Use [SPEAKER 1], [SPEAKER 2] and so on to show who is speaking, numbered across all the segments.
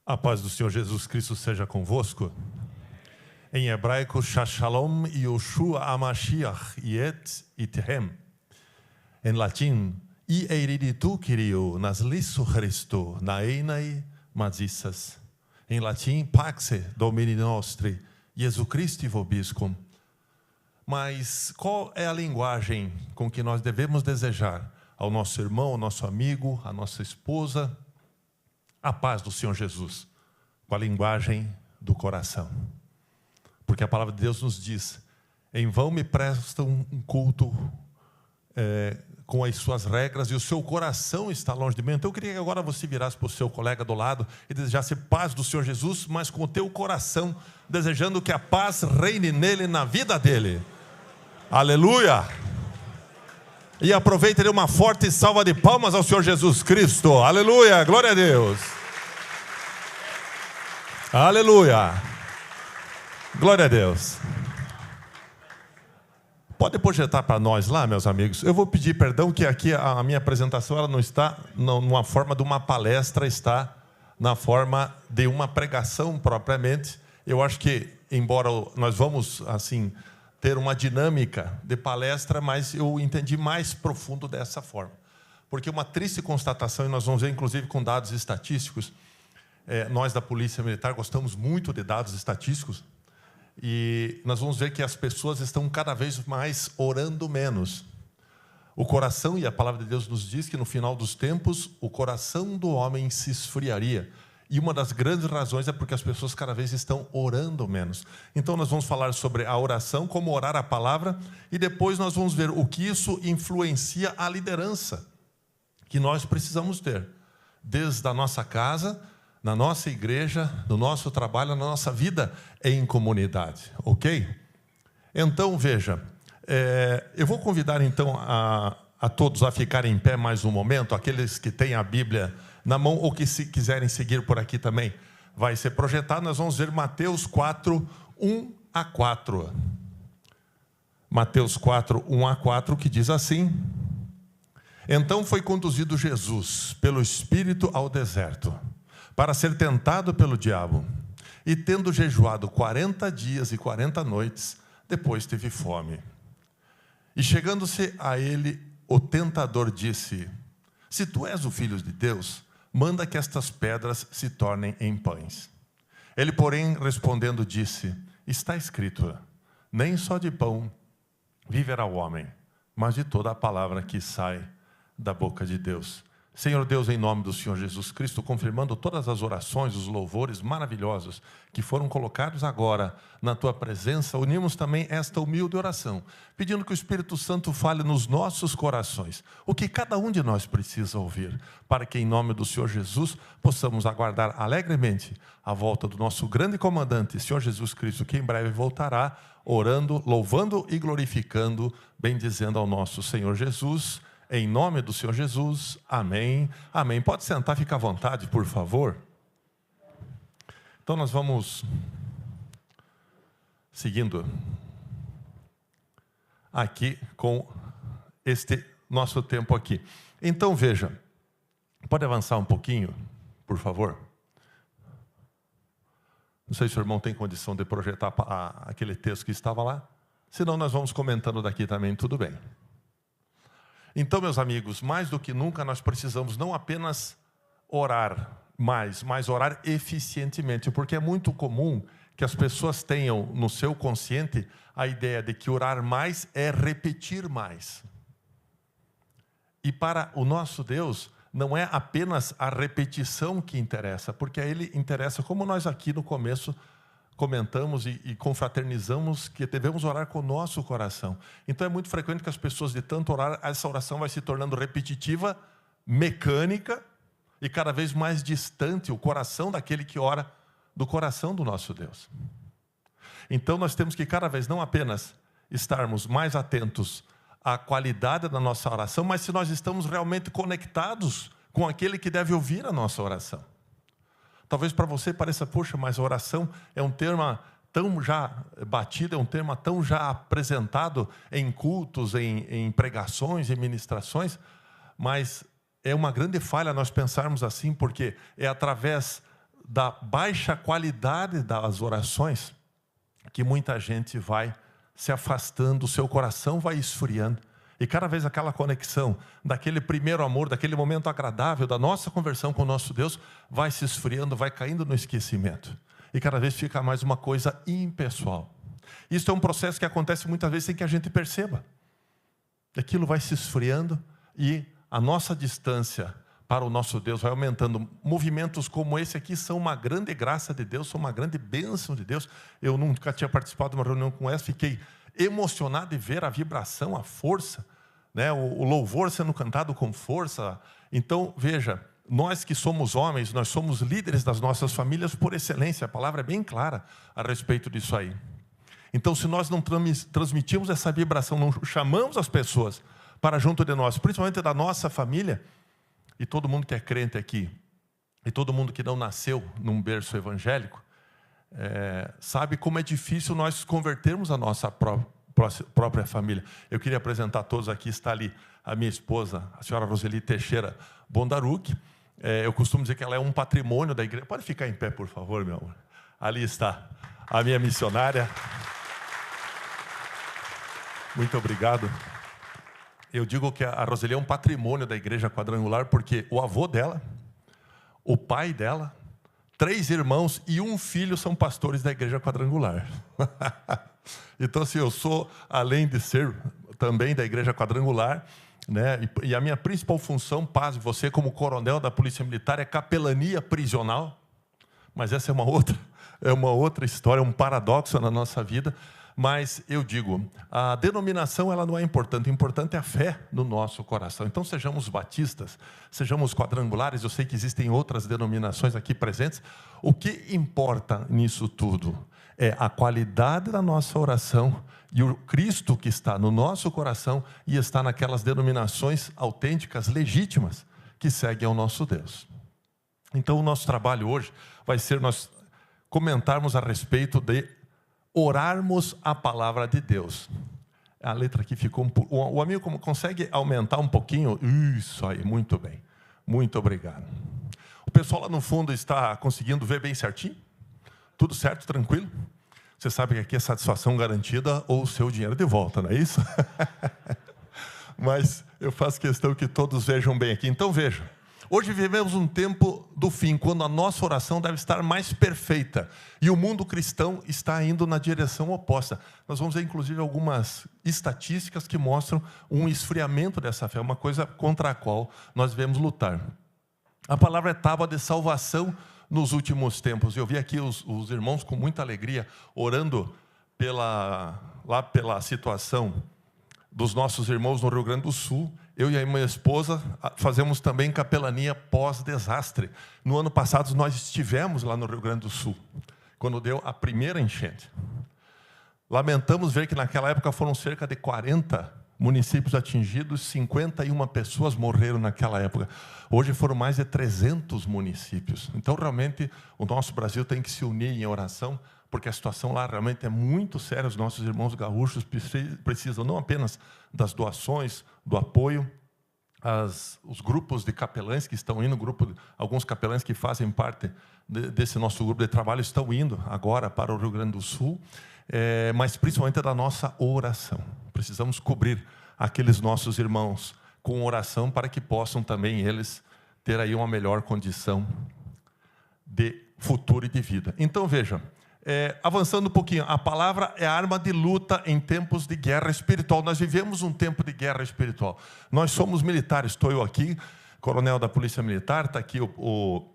[SPEAKER 1] A paz do Senhor Jesus Cristo seja convosco. Em hebraico, Shalom Yoshua HaMashiach Yet Ithem. Em latim, I eiriditu Kyrio naslisso Christo naenai mazissas. Em latim, Paxe Domini Nostri, Jesus Christi vobiscum. Mas qual é a linguagem com que nós devemos desejar ao nosso irmão, ao nosso amigo, à nossa esposa, a paz do Senhor Jesus? Com a linguagem do coração. Porque a palavra de Deus nos diz: em vão me prestam um culto com as suas regras e o seu coração está longe de mim. Então eu queria que agora você virasse para o seu colega do lado e desejasse paz do Senhor Jesus, mas com o teu coração, desejando que a paz reine nele, na vida dele. Aleluia! E aproveite uma forte salva de palmas ao Senhor Jesus Cristo. Aleluia! Glória a Deus! Aleluia! Glória a Deus! Pode projetar para nós lá, meus amigos. Eu vou pedir perdão que aqui a minha apresentação ela não está numa forma de uma palestra, está na forma de uma pregação propriamente. Eu acho que, embora nós vamos assim ter uma dinâmica de palestra, mas eu entendi mais profundo dessa forma. Porque uma triste constatação, e nós vamos ver inclusive com dados estatísticos, nós da Polícia Militar gostamos muito de dados estatísticos, e nós vamos ver que as pessoas estão cada vez mais orando menos. O coração, e a palavra de Deus nos diz que no final dos tempos, o coração do homem se esfriaria. E uma das grandes razões é porque as pessoas cada vez estão orando menos. Então nós vamos falar sobre a oração, como orar a palavra, e depois nós vamos ver o que isso influencia a liderança que nós precisamos ter, desde a nossa casa, na nossa igreja, no nosso trabalho, na nossa vida em comunidade, ok? Então veja, eu vou convidar então a todos a ficarem em pé mais um momento, aqueles que têm a Bíblia na mão, ou que se quiserem seguir por aqui também, vai ser projetado. Nós vamos ver Mateus 4, 1 a 4. Mateus 4, 1 a 4, que diz assim: então foi conduzido Jesus pelo Espírito ao deserto, para ser tentado pelo diabo. E tendo jejuado 40 dias e 40 noites, depois teve fome. E chegando-se a ele, o tentador disse: se tu és o Filho de Deus, manda que estas pedras se tornem em pães. Ele, porém, respondendo, disse: está escrito, nem só de pão viverá o homem, mas de toda a palavra que sai da boca de Deus. Senhor Deus, em nome do Senhor Jesus Cristo, confirmando todas as orações, os louvores maravilhosos que foram colocados agora na Tua presença, unimos também esta humilde oração, pedindo que o Espírito Santo fale nos nossos corações, o que cada um de nós precisa ouvir, para que em nome do Senhor Jesus possamos aguardar alegremente a volta do nosso grande comandante, Senhor Jesus Cristo, que em breve voltará, orando, louvando e glorificando, bendizendo ao nosso Senhor Jesus. Em nome do Senhor Jesus, amém, amém. Pode sentar, fica à vontade, por favor. Então nós vamos seguindo aqui com este nosso tempo aqui. Então veja, pode avançar um pouquinho, por favor? Não sei se o irmão tem condição de projetar aquele texto que estava lá. Senão nós vamos comentando daqui também, tudo bem. Então, meus amigos, mais do que nunca nós precisamos não apenas orar mais, mas orar eficientemente, porque é muito comum que as pessoas tenham no seu consciente a ideia de que orar mais é repetir mais. E para o nosso Deus, não é apenas a repetição que interessa, porque a Ele interessa, como nós aqui no começo comentamos e confraternizamos, que devemos orar com o nosso coração. Então é muito frequente que as pessoas, de tanto orar, essa oração vai se tornando repetitiva, mecânica e cada vez mais distante o coração daquele que ora do coração do nosso Deus. Então nós temos que cada vez não apenas estarmos mais atentos à qualidade da nossa oração, mas se nós estamos realmente conectados com aquele que deve ouvir a nossa oração. Talvez para você pareça, poxa, mas a oração é um termo tão já batido, é um tema tão já apresentado em cultos, em pregações, em ministrações, mas é uma grande falha nós pensarmos assim, porque é através da baixa qualidade das orações que muita gente vai se afastando, o seu coração vai esfriando. E cada vez aquela conexão daquele primeiro amor, daquele momento agradável da nossa conversão com o nosso Deus, vai se esfriando, vai caindo no esquecimento. E cada vez fica mais uma coisa impessoal. Isso é um processo que acontece muitas vezes sem que a gente perceba. Aquilo vai se esfriando e a nossa distância para o nosso Deus vai aumentando. Movimentos como esse aqui são uma grande graça de Deus, são uma grande bênção de Deus. Eu nunca tinha participado de uma reunião como essa, fiquei emocionado de ver a vibração, a força, né? O louvor sendo cantado com força. Então, veja, nós que somos homens, nós somos líderes das nossas famílias por excelência. A palavra é bem clara a respeito disso aí. Então, se nós não transmitimos essa vibração, não chamamos as pessoas para junto de nós, principalmente da nossa família, e todo mundo que é crente aqui, e todo mundo que não nasceu num berço evangélico, sabe como é difícil nós convertermos a nossa própria família. Eu queria apresentar a todos aqui, está ali a minha esposa, a senhora Roseli Teixeira Bondaruc. Eu costumo dizer que ela é um patrimônio da igreja. Pode ficar em pé, por favor, meu amor. Ali está a minha missionária. Muito obrigado. Eu digo que a Roseli é um patrimônio da Igreja Quadrangular, porque o avô dela, o pai dela, 3 irmãos e um filho são pastores da Igreja Quadrangular. Então, assim, eu sou, além de ser também da Igreja Quadrangular, né, e a minha principal função, pasme você, como coronel da Polícia Militar, é capelania prisional. Mas essa é uma outra história, um paradoxo na nossa vida. Mas eu digo, a denominação ela não é importante, o importante é a fé no nosso coração. Então sejamos batistas, sejamos quadrangulares, eu sei que existem outras denominações aqui presentes. O que importa nisso tudo é a qualidade da nossa oração e o Cristo que está no nosso coração e está naquelas denominações autênticas, legítimas, que seguem ao nosso Deus. Então o nosso trabalho hoje vai ser nós comentarmos a respeito de orarmos a palavra de Deus. A letra aqui ficou o amigo consegue aumentar um pouquinho? Isso aí, muito bem. Muito obrigado. O pessoal lá no fundo está conseguindo ver bem certinho? Tudo certo, tranquilo? Você sabe que aqui é satisfação garantida ou o seu dinheiro de volta, não é isso? Mas eu faço questão que todos vejam bem aqui. Então veja, hoje vivemos um tempo do fim, quando a nossa oração deve estar mais perfeita. E o mundo cristão está indo na direção oposta. Nós vamos ver, inclusive, algumas estatísticas que mostram um esfriamento dessa fé, uma coisa contra a qual nós devemos lutar. A palavra é tábua de salvação nos últimos tempos. Eu vi aqui os irmãos com muita alegria, orando pela situação dos nossos irmãos no Rio Grande do Sul. Eu e a minha esposa fazemos também capelania pós-desastre. No ano passado nós estivemos lá no Rio Grande do Sul, quando deu a primeira enchente. Lamentamos ver que naquela época foram cerca de 40 municípios atingidos, 51 pessoas morreram naquela época. Hoje foram mais de 300 municípios. Então realmente o nosso Brasil tem que se unir em oração, porque a situação lá realmente é muito séria. Os nossos irmãos gaúchos precisam não apenas das doações, do apoio, os grupos de capelães que estão indo, alguns capelães que fazem parte desse nosso grupo de trabalho estão indo agora para o Rio Grande do Sul, mas principalmente da nossa oração. Precisamos cobrir aqueles nossos irmãos com oração para que possam também eles ter aí uma melhor condição de futuro e de vida. Então veja, avançando um pouquinho, a palavra é arma de luta em tempos de guerra espiritual. Nós vivemos um tempo de guerra espiritual. Nós somos militares, estou eu aqui, coronel da Polícia Militar, está aqui o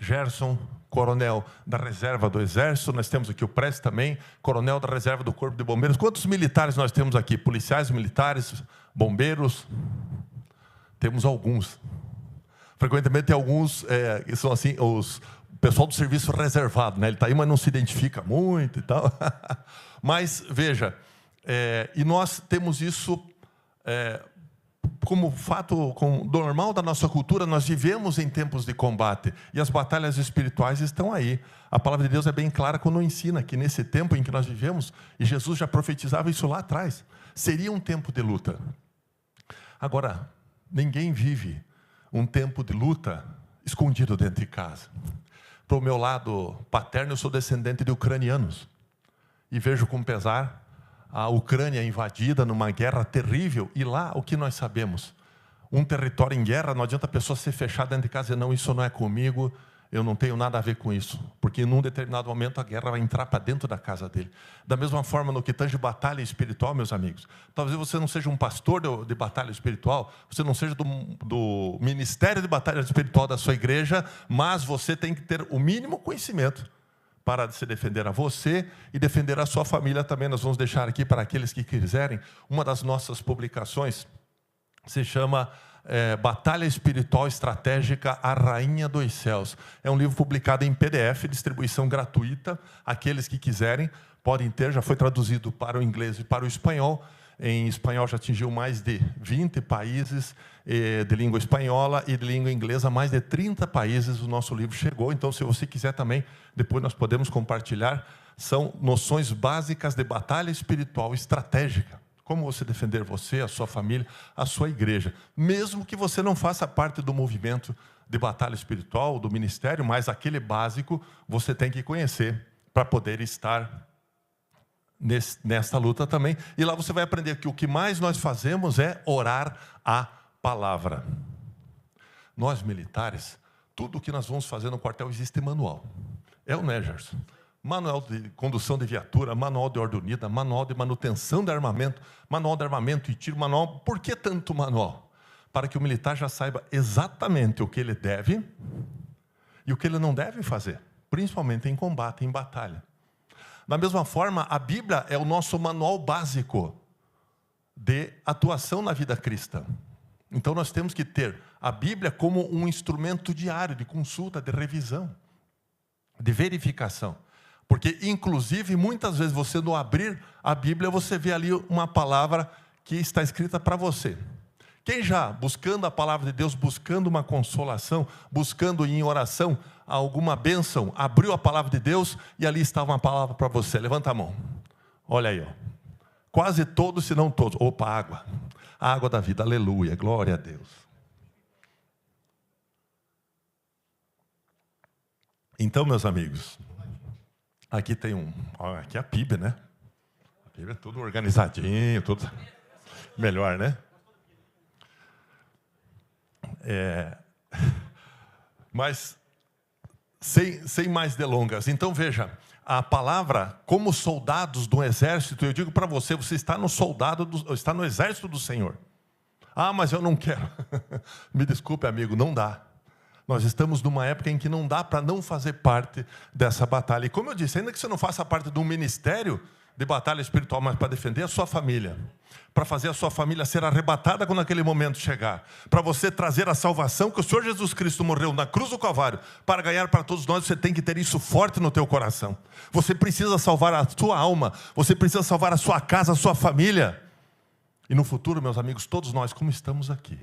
[SPEAKER 1] Gerson, coronel da Reserva do Exército, nós temos aqui o Prestes também, coronel da Reserva do Corpo de Bombeiros. Quantos militares nós temos aqui? Policiais militares, bombeiros? Temos alguns. Frequentemente tem alguns que são assim, o pessoal do serviço reservado, né? Ele está aí, mas não se identifica muito e tal. Mas, veja, e nós temos isso como fato normal da nossa cultura. Nós vivemos em tempos de combate e as batalhas espirituais estão aí. A palavra de Deus é bem clara quando ensina que nesse tempo em que nós vivemos, e Jesus já profetizava isso lá atrás, seria um tempo de luta. Agora, ninguém vive um tempo de luta escondido dentro de casa. para o meu lado paterno, eu sou descendente de ucranianos. E vejo com pesar a Ucrânia invadida numa guerra terrível. E lá, o que nós sabemos? Um território em guerra, não adianta a pessoa ser fechada dentro de casa e dizer, não, isso não é comigo, eu não tenho nada a ver com isso. Porque num determinado momento a guerra vai entrar para dentro da casa dele. Da mesma forma, no que tange batalha espiritual, meus amigos, talvez você não seja um pastor de batalha espiritual, você não seja do ministério de batalha espiritual da sua igreja, mas você tem que ter o mínimo conhecimento para se defender a você e defender a sua família também. Nós vamos deixar aqui para aqueles que quiserem, uma das nossas publicações se chama Batalha Espiritual Estratégica, a Rainha dos Céus. É um livro publicado em PDF, distribuição gratuita. Aqueles que quiserem podem ter, já foi traduzido para o inglês e para o espanhol. Em espanhol já atingiu mais de 20 países de língua espanhola e de língua inglesa, mais de 30 países o nosso livro chegou. Então, se você quiser também, depois nós podemos compartilhar. São noções básicas de batalha espiritual estratégica. Como você defender você, a sua família, a sua igreja. Mesmo que você não faça parte do movimento de batalha espiritual, do ministério, mas aquele básico você tem que conhecer para poder estar nesta luta também. E lá você vai aprender que o que mais nós fazemos é orar a palavra. Nós militares, tudo o que nós vamos fazer no quartel existe manual. É o Gerson? Manual de condução de viatura, manual de ordem unida, manual de manutenção de armamento e tiro, manual. Por que tanto manual? Para que o militar já saiba exatamente o que ele deve e o que ele não deve fazer, principalmente em combate, em batalha. Da mesma forma, a Bíblia é o nosso manual básico de atuação na vida cristã. Então nós temos que ter a Bíblia como um instrumento diário de consulta, de revisão, de verificação. Porque, inclusive, muitas vezes você, no abrir a Bíblia, você vê ali uma palavra que está escrita para você. Quem já, buscando a palavra de Deus, buscando uma consolação, buscando em oração alguma bênção, abriu a palavra de Deus e ali estava uma palavra para você? Levanta a mão. Olha aí, ó. Quase todos, se não todos. Opa, água. A água da vida, aleluia, glória a Deus. Então, meus amigos, aqui tem aqui é a PIB, né? A PIB é tudo organizadinho, tudo melhor, né? Mas, sem mais delongas, então veja, a palavra, como soldados do exército, eu digo para você, você está está no exército do Senhor. Ah, mas eu não quero. Me desculpe, amigo, não dá. Nós estamos numa época em que não dá para não fazer parte dessa batalha. E como eu disse, ainda que você não faça parte de um ministério de batalha espiritual, mas para defender a sua família, para fazer a sua família ser arrebatada quando aquele momento chegar, para você trazer a salvação que o Senhor Jesus Cristo morreu na cruz do Calvário, para ganhar para todos nós, você tem que ter isso forte no teu coração. Você precisa salvar a sua alma, você precisa salvar a sua casa, a sua família. E no futuro, meus amigos, todos nós, como estamos aqui,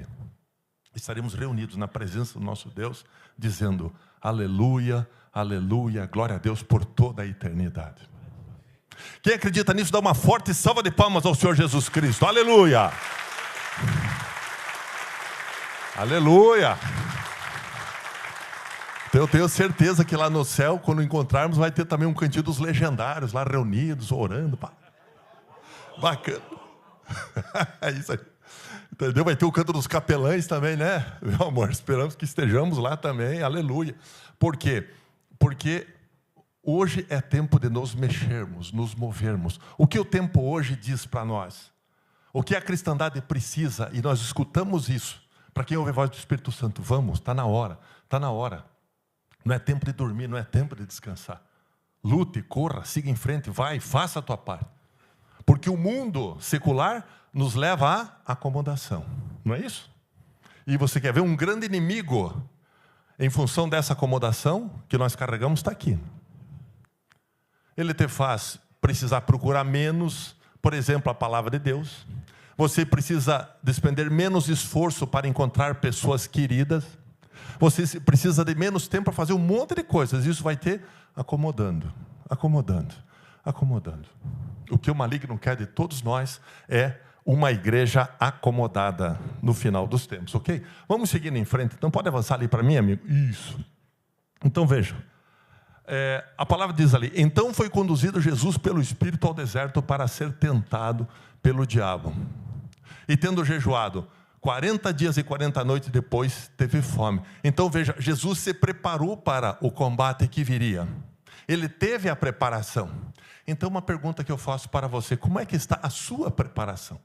[SPEAKER 1] estaremos reunidos na presença do nosso Deus, dizendo, aleluia, aleluia, glória a Deus por toda a eternidade. Quem acredita nisso, dá uma forte salva de palmas ao Senhor Jesus Cristo. Aleluia! Aleluia! Então, eu tenho certeza que lá no céu, quando encontrarmos, vai ter também um cantinho dos legendários, lá reunidos, orando. Bacana. É isso aí. Entendeu? Vai ter o canto dos capelães também, né? Meu amor, esperamos que estejamos lá também. Aleluia! Por quê? Porque hoje é tempo de nos mexermos, nos movermos. O que o tempo hoje diz para nós? O que a cristandade precisa, e nós escutamos isso. Para quem ouve a voz do Espírito Santo, vamos, está na hora, está na hora. Não é tempo de dormir, não é tempo de descansar. Lute, corra, siga em frente, vai, faça a tua parte. Porque o mundo secular nos leva à acomodação, não é isso? E você quer ver um grande inimigo em função dessa acomodação que nós carregamos, está aqui. Ele te faz precisar procurar menos, por exemplo, a palavra de Deus. Você precisa despender menos esforço para encontrar pessoas queridas. Você precisa de menos tempo para fazer um monte de coisas. Isso vai te acomodando, acomodando, acomodando. O que o maligno quer de todos nós é uma igreja acomodada no final dos tempos, ok? Vamos seguindo em frente. Então pode avançar ali para mim, amigo? Isso. Então veja, A palavra diz ali: então foi conduzido Jesus pelo Espírito ao deserto para ser tentado pelo diabo. E tendo jejuado 40 dias e 40 noites depois, teve fome. Então veja, Jesus se preparou para o combate que viria. Ele teve a preparação. Então uma pergunta que eu faço para você: como é que está a sua preparação?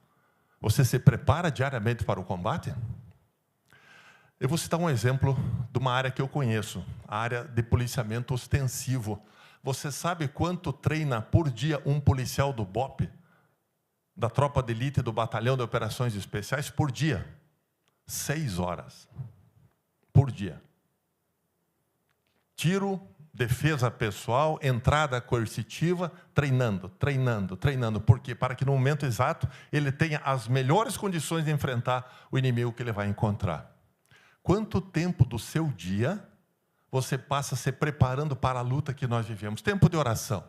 [SPEAKER 1] Você se prepara diariamente para o combate? Eu vou citar um exemplo de uma área que eu conheço, a área de policiamento ostensivo. Você sabe quanto treina por dia um policial do BOP? Da tropa de elite do batalhão de operações especiais? Por dia? 6 horas. Por dia. Tiro, defesa pessoal, entrada coercitiva, treinando. Por quê? Para que no momento exato ele tenha as melhores condições de enfrentar o inimigo que ele vai encontrar. Quanto tempo do seu dia você passa se preparando para a luta que nós vivemos? Tempo de oração.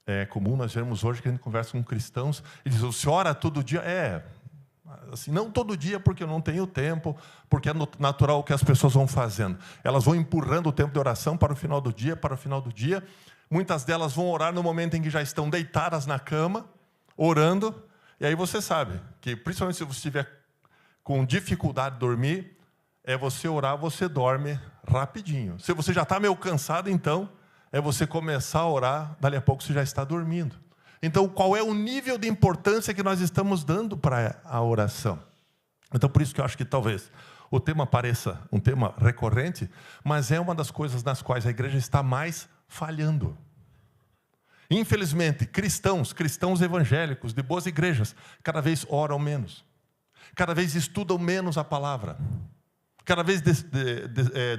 [SPEAKER 1] É comum nós vermos hoje que a gente conversa com cristãos e diz: o senhor ora todo dia? Assim, não todo dia, porque eu não tenho tempo, porque é natural o que as pessoas vão fazendo. Elas vão empurrando o tempo de oração para o final do dia, Muitas delas vão orar no momento em que já estão deitadas na cama, orando. E aí você sabe que, principalmente se você estiver com dificuldade de dormir, você orar, você dorme rapidinho. Se você já está meio cansado, então, você começar a orar, dali a pouco você já está dormindo. Então, qual é o nível de importância que nós estamos dando para a oração? Então, por isso que eu acho que talvez o tema pareça um tema recorrente, mas é uma das coisas nas quais a igreja está mais falhando. Infelizmente, cristãos evangélicos de boas igrejas, cada vez oram menos. Cada vez estudam menos a palavra. Cada vez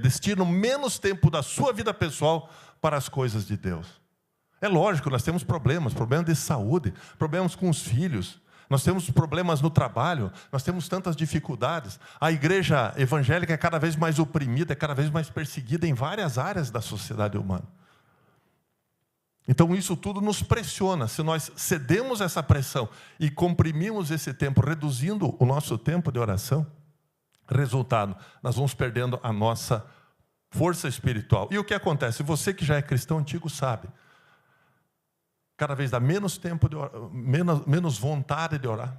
[SPEAKER 1] destinam menos tempo da sua vida pessoal para as coisas de Deus. É lógico, nós temos problemas de saúde, problemas com os filhos, nós temos problemas no trabalho, nós temos tantas dificuldades. A igreja evangélica é cada vez mais oprimida, é cada vez mais perseguida em várias áreas da sociedade humana. Então isso tudo nos pressiona. Se nós cedemos essa pressão e comprimimos esse tempo, reduzindo o nosso tempo de oração, resultado, nós vamos perdendo a nossa força espiritual. E o que acontece? Você que já é cristão antigo sabe, cada vez dá menos tempo de orar, menos vontade de orar,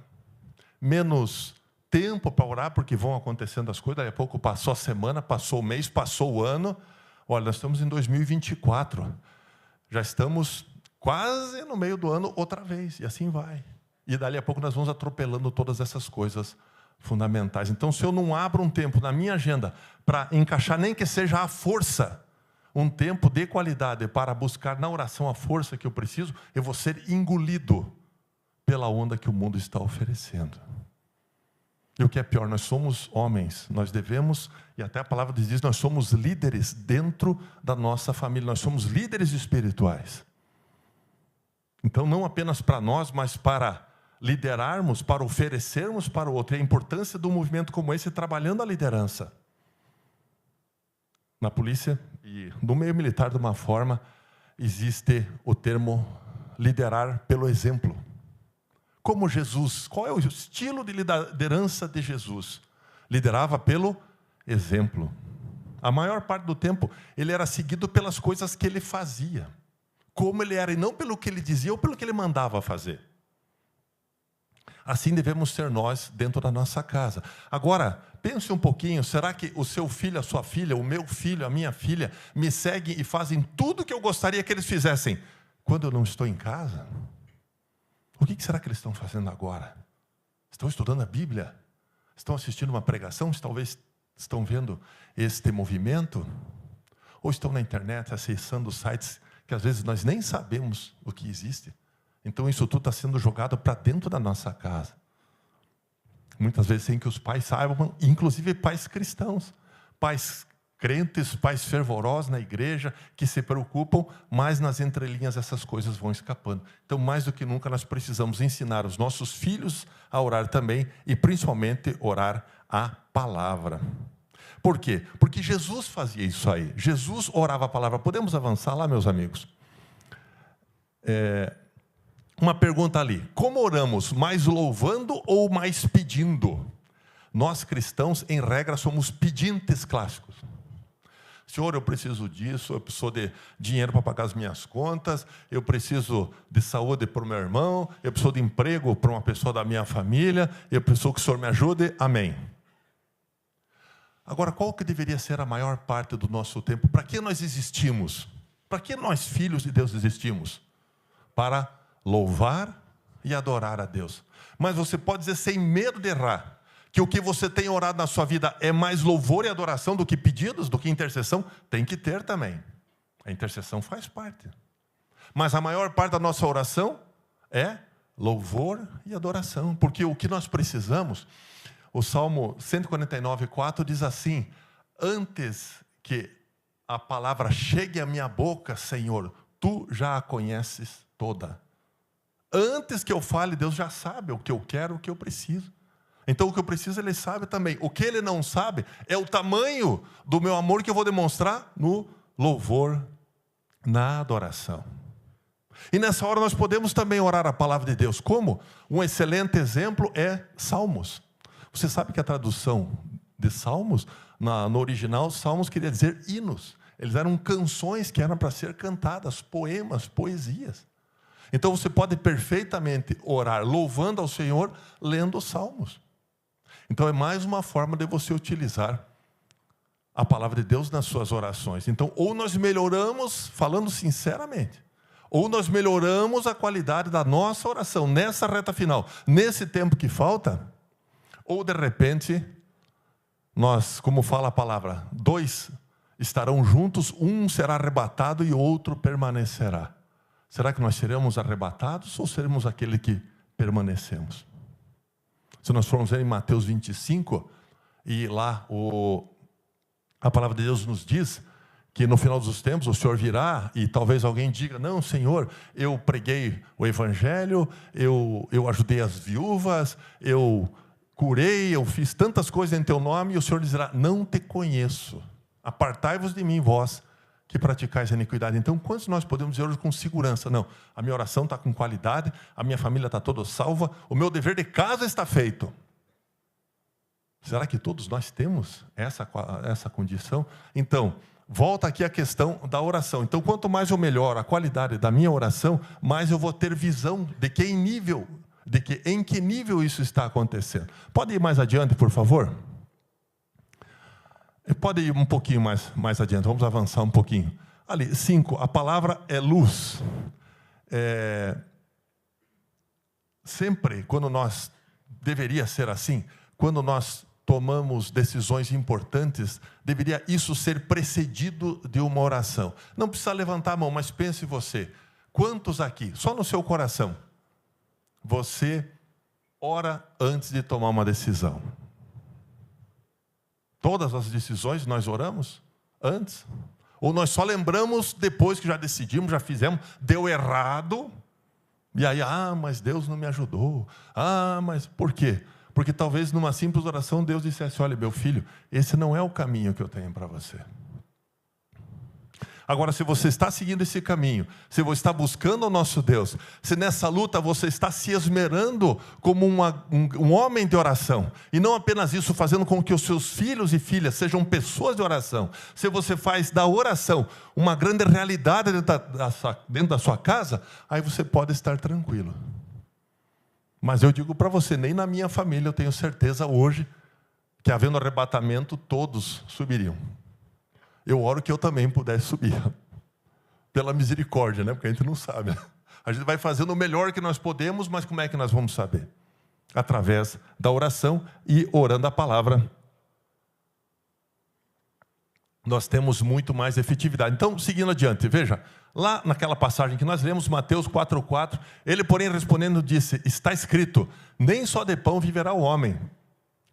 [SPEAKER 1] menos tempo para orar, porque vão acontecendo as coisas. Daí a pouco passou a semana, passou o mês, passou o ano. Olha, nós estamos em 2024. Já estamos quase no meio do ano outra vez, e assim vai. E dali a pouco nós vamos atropelando todas essas coisas fundamentais. Então, se eu não abro um tempo na minha agenda para encaixar, nem que seja a força, um tempo de qualidade para buscar na oração a força que eu preciso, eu vou ser engolido pela onda que o mundo está oferecendo. E o que é pior, nós somos homens, nós devemos, e até a palavra diz, nós somos líderes dentro da nossa família, nós somos líderes espirituais. Então, não apenas para nós, mas para liderarmos, para oferecermos para o outro. E a importância de um movimento como esse, trabalhando a liderança. Na polícia e no meio militar, de uma forma, existe o termo liderar pelo exemplo. Como Jesus, qual é o estilo de liderança de Jesus? Liderava pelo exemplo. A maior parte do tempo, ele era seguido pelas coisas que ele fazia. Como ele era, e não pelo que ele dizia ou pelo que ele mandava fazer. Assim devemos ser nós dentro da nossa casa. Agora, pense um pouquinho, será que o seu filho, a sua filha, o meu filho, a minha filha, me seguem e fazem tudo o que eu gostaria que eles fizessem quando eu não estou em casa? O que será que eles estão fazendo agora? Estão estudando a Bíblia? Estão assistindo uma pregação? Talvez estão vendo este movimento? Ou estão na internet acessando sites que às vezes nós nem sabemos o que existe? Então isso tudo está sendo jogado para dentro da nossa casa. Muitas vezes sem que os pais saibam, inclusive pais cristãos, pais crentes, pais fervorosos na igreja, que se preocupam, mas nas entrelinhas essas coisas vão escapando. Então, mais do que nunca, nós precisamos ensinar os nossos filhos a orar também, e principalmente orar a palavra. Por quê? Porque Jesus fazia isso aí. Jesus orava a palavra. Podemos avançar lá, meus amigos? Uma pergunta ali. Como oramos? Mais louvando ou mais pedindo? Nós cristãos, em regra, somos pedintes clássicos. Senhor, eu preciso disso, eu preciso de dinheiro para pagar as minhas contas, eu preciso de saúde para o meu irmão, eu preciso de emprego para uma pessoa da minha família, eu preciso que o Senhor me ajude, amém. Agora, qual que deveria ser a maior parte do nosso tempo? Para que nós existimos? Para que nós, filhos de Deus, existimos? Para louvar e adorar a Deus. Mas você pode dizer sem medo de errar, que o que você tem orado na sua vida é mais louvor e adoração do que pedidos, do que intercessão? Tem que ter também. A intercessão faz parte. Mas a maior parte da nossa oração é louvor e adoração. Porque o que nós precisamos, o Salmo 149:4 diz assim: antes que a palavra chegue à minha boca, Senhor, Tu já a conheces toda. Antes que eu fale, Deus já sabe o que eu quero, o que eu preciso. Então, o que eu preciso, Ele sabe também. O que Ele não sabe é o tamanho do meu amor que eu vou demonstrar no louvor, na adoração. E nessa hora nós podemos também orar a palavra de Deus. Como? Um excelente exemplo é Salmos. Você sabe que a tradução de Salmos, no original, Salmos queria dizer hinos. Eles eram canções que eram para ser cantadas, poemas, poesias. Então, você pode perfeitamente orar louvando ao Senhor, lendo os Salmos. Então, é mais uma forma de você utilizar a palavra de Deus nas suas orações. Então, ou nós melhoramos, falando sinceramente, ou nós melhoramos a qualidade da nossa oração nessa reta final, nesse tempo que falta, ou de repente, nós, como fala a palavra, 2 estarão juntos, um será arrebatado e outro permanecerá. Será que nós seremos arrebatados ou seremos aquele que permanecemos? Se nós formos ver em Mateus 25, e lá a palavra de Deus nos diz que no final dos tempos o Senhor virá e talvez alguém diga: não, Senhor, eu preguei o Evangelho, eu ajudei as viúvas, eu curei, eu fiz tantas coisas em Teu nome, e o Senhor dirá: não te conheço, apartai-vos de mim, vós que praticais a iniquidade. Então, quantos nós podemos dizer hoje com segurança? Não, a minha oração está com qualidade, a minha família está toda salva, o meu dever de casa está feito. Será que todos nós temos essa condição? Então, volta aqui a questão da oração. Então, quanto mais eu melhoro a qualidade da minha oração, mais eu vou ter visão de em que nível isso está acontecendo. Pode ir mais adiante, por favor? Pode ir um pouquinho mais adiante, vamos avançar um pouquinho. Ali, 5, a palavra é luz. Sempre, quando nós, deveria ser assim, quando nós tomamos decisões importantes, deveria isso ser precedido de uma oração. Não precisa levantar a mão, mas pense você, quantos aqui, só no seu coração, você ora antes de tomar uma decisão? Todas as decisões nós oramos antes? Ou nós só lembramos depois que já decidimos, já fizemos, deu errado, e aí, mas Deus não me ajudou. Mas por quê? Porque talvez numa simples oração Deus dissesse: olha, meu filho, esse não é o caminho que eu tenho para você. Agora, se você está seguindo esse caminho, se você está buscando o nosso Deus, se nessa luta você está se esmerando como um homem de oração, e não apenas isso, fazendo com que os seus filhos e filhas sejam pessoas de oração, se você faz da oração uma grande realidade dentro da sua casa, aí você pode estar tranquilo. Mas eu digo para você, nem na minha família eu tenho certeza hoje que, havendo arrebatamento, todos subiriam. Eu oro que eu também pudesse subir, pela misericórdia, porque a gente não sabe. A gente vai fazendo o melhor que nós podemos, mas como é que nós vamos saber? Através da oração e orando a palavra, nós temos muito mais efetividade. Então, seguindo adiante, veja, lá naquela passagem que nós lemos, Mateus 4:4, ele, porém, respondendo, disse: está escrito, nem só de pão viverá o homem,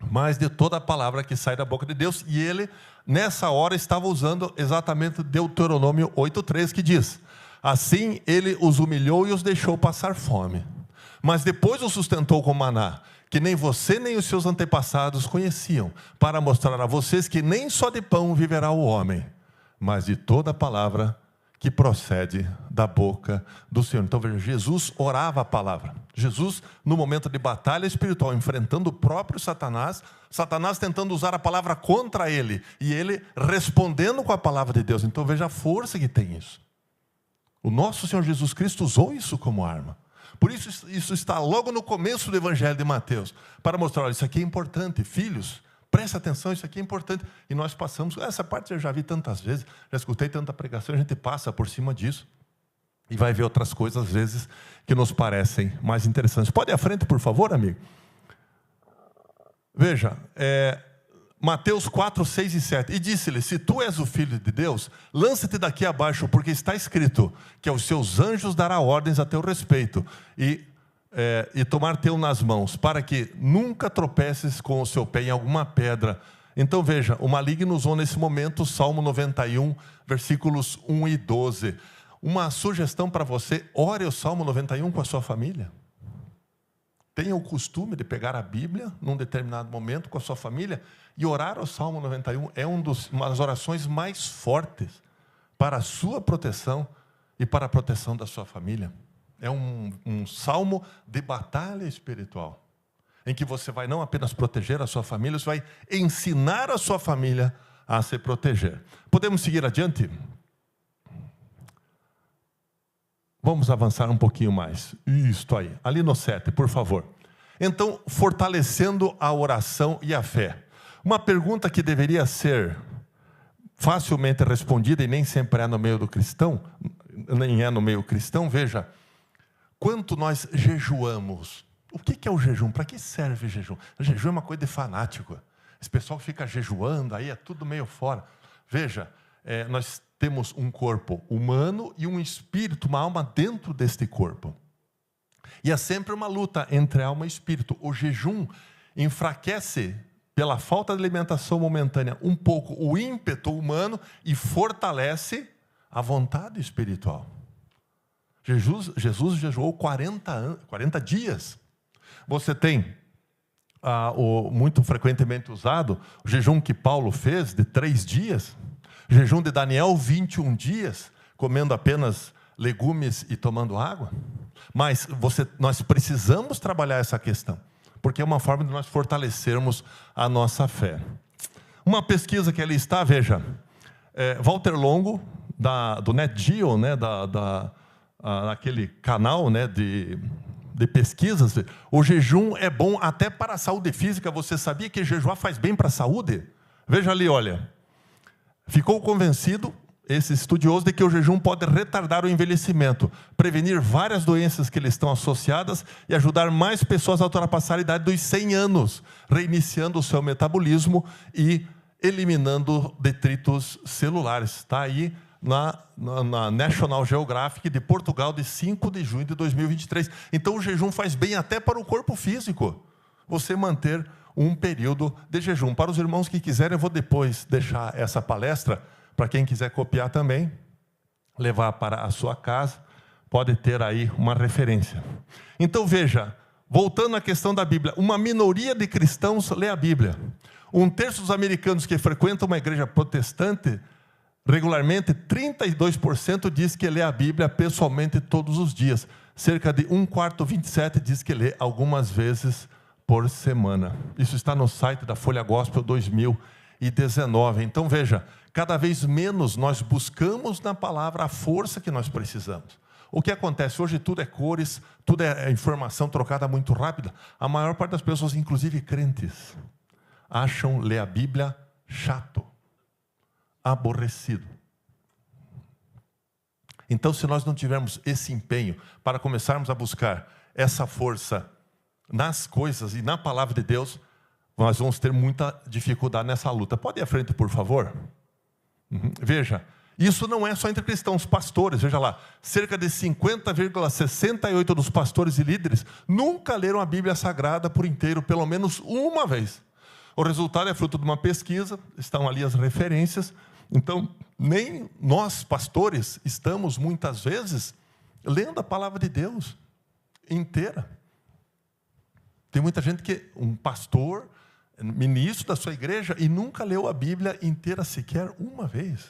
[SPEAKER 1] mas de toda a palavra que sai da boca de Deus. E ele, nessa hora, estava usando exatamente Deuteronômio 8:3, que diz: assim ele os humilhou e os deixou passar fome, mas depois os sustentou com maná, que nem você nem os seus antepassados conheciam, para mostrar a vocês que nem só de pão viverá o homem, mas de toda a palavra que procede da boca do Senhor. Então veja, Jesus orava a palavra. Jesus, no momento de batalha espiritual, enfrentando o próprio Satanás, Satanás tentando usar a palavra contra ele, e ele respondendo com a palavra de Deus. Então veja a força que tem isso. O nosso Senhor Jesus Cristo usou isso como arma. Por isso, isso está logo no começo do Evangelho de Mateus, para mostrar, olha, isso aqui é importante, filhos, presta atenção, isso aqui é importante. E nós passamos, essa parte eu já vi tantas vezes, já escutei tanta pregação, a gente passa por cima disso. E vai ver outras coisas, às vezes, que nos parecem mais interessantes. Pode ir à frente, por favor, amigo? Veja, Mateus 4, 6 e 7. E disse-lhe, se tu és o Filho de Deus, lança-te daqui abaixo, porque está escrito que aos seus anjos dará ordens a teu respeito, e tomar-te-ão nas mãos, para que nunca tropeces com o seu pé em alguma pedra. Então veja, o maligno usou nesse momento o Salmo 91, versículos 1 e 12. Uma sugestão para você, ore o Salmo 91 com a sua família. Tenha o costume de pegar a Bíblia num determinado momento com a sua família e orar o Salmo 91. É uma das orações mais fortes para a sua proteção e para a proteção da sua família. É um salmo de batalha espiritual, em que você vai não apenas proteger a sua família, você vai ensinar a sua família a se proteger. Podemos seguir adiante? Vamos avançar um pouquinho mais. Isto aí, ali no 7, por favor. Então, fortalecendo a oração e a fé. Uma pergunta que deveria ser facilmente respondida, e nem sempre é no meio do cristão, nem é no meio cristão, veja, quanto nós jejuamos? O que é o jejum? Para que serve o jejum? O jejum é uma coisa de fanático. Esse pessoal fica jejuando, aí é tudo meio fora. Veja, nós temos um corpo humano e um espírito, uma alma dentro deste corpo. E é sempre uma luta entre alma e espírito. O jejum enfraquece, pela falta de alimentação momentânea, um pouco o ímpeto humano e fortalece a vontade espiritual. Jesus jejuou 40 dias. Você tem o muito frequentemente usado, o jejum que Paulo fez de 3 dias, jejum de Daniel, 21 dias, comendo apenas legumes e tomando água. Mas nós precisamos trabalhar essa questão, porque é uma forma de nós fortalecermos a nossa fé. Uma pesquisa que ali está, veja, Walter Longo, do NetGeo, né, aquele canal, né, de pesquisas, o jejum é bom até para a saúde física. Você sabia que jejuar faz bem para a saúde? Veja ali, olha. Ficou convencido, esse estudioso, de que o jejum pode retardar o envelhecimento, prevenir várias doenças que lhe estão associadas e ajudar mais pessoas a ultrapassar a idade dos 100 anos, reiniciando o seu metabolismo e eliminando detritos celulares. Está aí na National Geographic de Portugal, de 5 de junho de 2023. Então o jejum faz bem até para o corpo físico, você manter um período de jejum. Para os irmãos que quiserem, eu vou depois deixar essa palestra, para quem quiser copiar também, levar para a sua casa, pode ter aí uma referência. Então veja, voltando à questão da Bíblia, uma minoria de cristãos lê a Bíblia. 1/3 dos americanos que frequentam uma igreja protestante, regularmente, 32% diz que lê a Bíblia pessoalmente todos os dias. Cerca de 1/4, 27%, diz que lê algumas vezes por semana. Isso está no site da Folha Gospel 2019. Então veja, cada vez menos nós buscamos na palavra a força que nós precisamos. O que acontece? Hoje tudo é cores, tudo é informação trocada muito rápida. A maior parte das pessoas, inclusive crentes, acham ler a Bíblia chato, aborrecido. Então, se nós não tivermos esse empenho para começarmos a buscar essa força nas coisas e na palavra de Deus, nós vamos ter muita dificuldade nessa luta. Pode ir à frente, por favor? Veja, isso não é só entre cristãos, pastores, veja lá, cerca de 50,68% dos pastores e líderes nunca leram a Bíblia Sagrada por inteiro, pelo menos uma vez. O resultado é fruto de uma pesquisa, estão ali as referências. Então, nem nós, pastores, estamos muitas vezes lendo a palavra de Deus inteira. Tem muita gente que, um pastor, ministro da sua igreja, e nunca leu a Bíblia inteira sequer uma vez.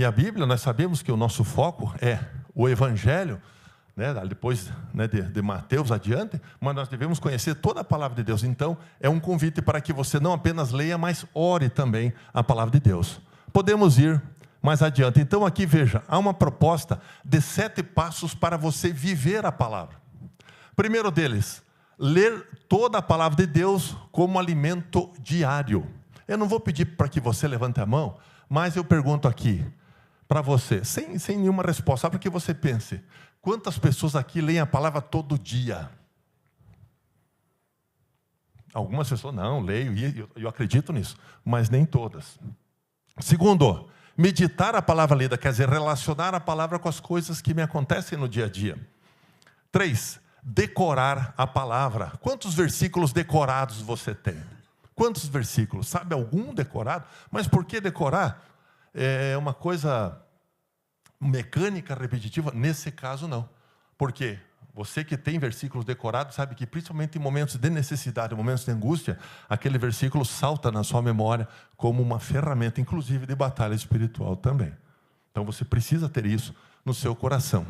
[SPEAKER 1] E a Bíblia, nós sabemos que o nosso foco é o Evangelho, né, depois, né, de Mateus adiante, mas nós devemos conhecer toda a palavra de Deus. Então, é um convite para que você não apenas leia, mas ore também a palavra de Deus. Podemos ir mais adiante. Então, aqui veja, há uma proposta de 7 passos para você viver a palavra. Primeiro deles, ler toda a palavra de Deus como alimento diário. Eu não vou pedir para que você levante a mão, mas eu pergunto aqui para você, sem nenhuma resposta, só para que você pense. Quantas pessoas aqui leem a palavra todo dia? Algumas pessoas, não, leio, e eu acredito nisso, mas nem todas. Segundo, meditar a palavra lida, quer dizer, relacionar a palavra com as coisas que me acontecem no dia a dia. 3, decorar a palavra. Quantos versículos decorados você tem? Quantos versículos? Sabe algum decorado? Mas por que decorar? É uma coisa mecânica, repetitiva? Nesse caso, não. Por quê? Você que tem versículos decorados, sabe que principalmente em momentos de necessidade, momentos de angústia, aquele versículo salta na sua memória como uma ferramenta, inclusive de batalha espiritual também. Então você precisa ter isso no seu coração.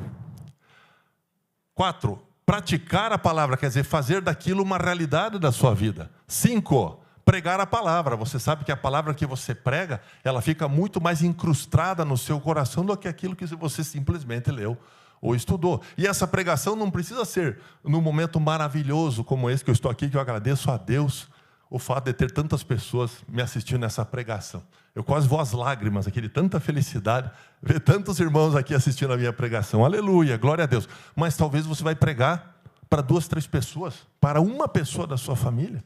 [SPEAKER 1] 4, praticar a palavra, quer dizer, fazer daquilo uma realidade da sua vida. 5, pregar a palavra. Você sabe que a palavra que você prega, ela fica muito mais incrustada no seu coração do que aquilo que você simplesmente leu ou estudou. E essa pregação não precisa ser num momento maravilhoso como esse que eu estou aqui, que eu agradeço a Deus o fato de ter tantas pessoas me assistindo nessa pregação. Eu quase vou às lágrimas aqui de tanta felicidade, ver tantos irmãos aqui assistindo a minha pregação. Aleluia, glória a Deus. Mas talvez você vai pregar para 2, 3 pessoas, para uma pessoa da sua família,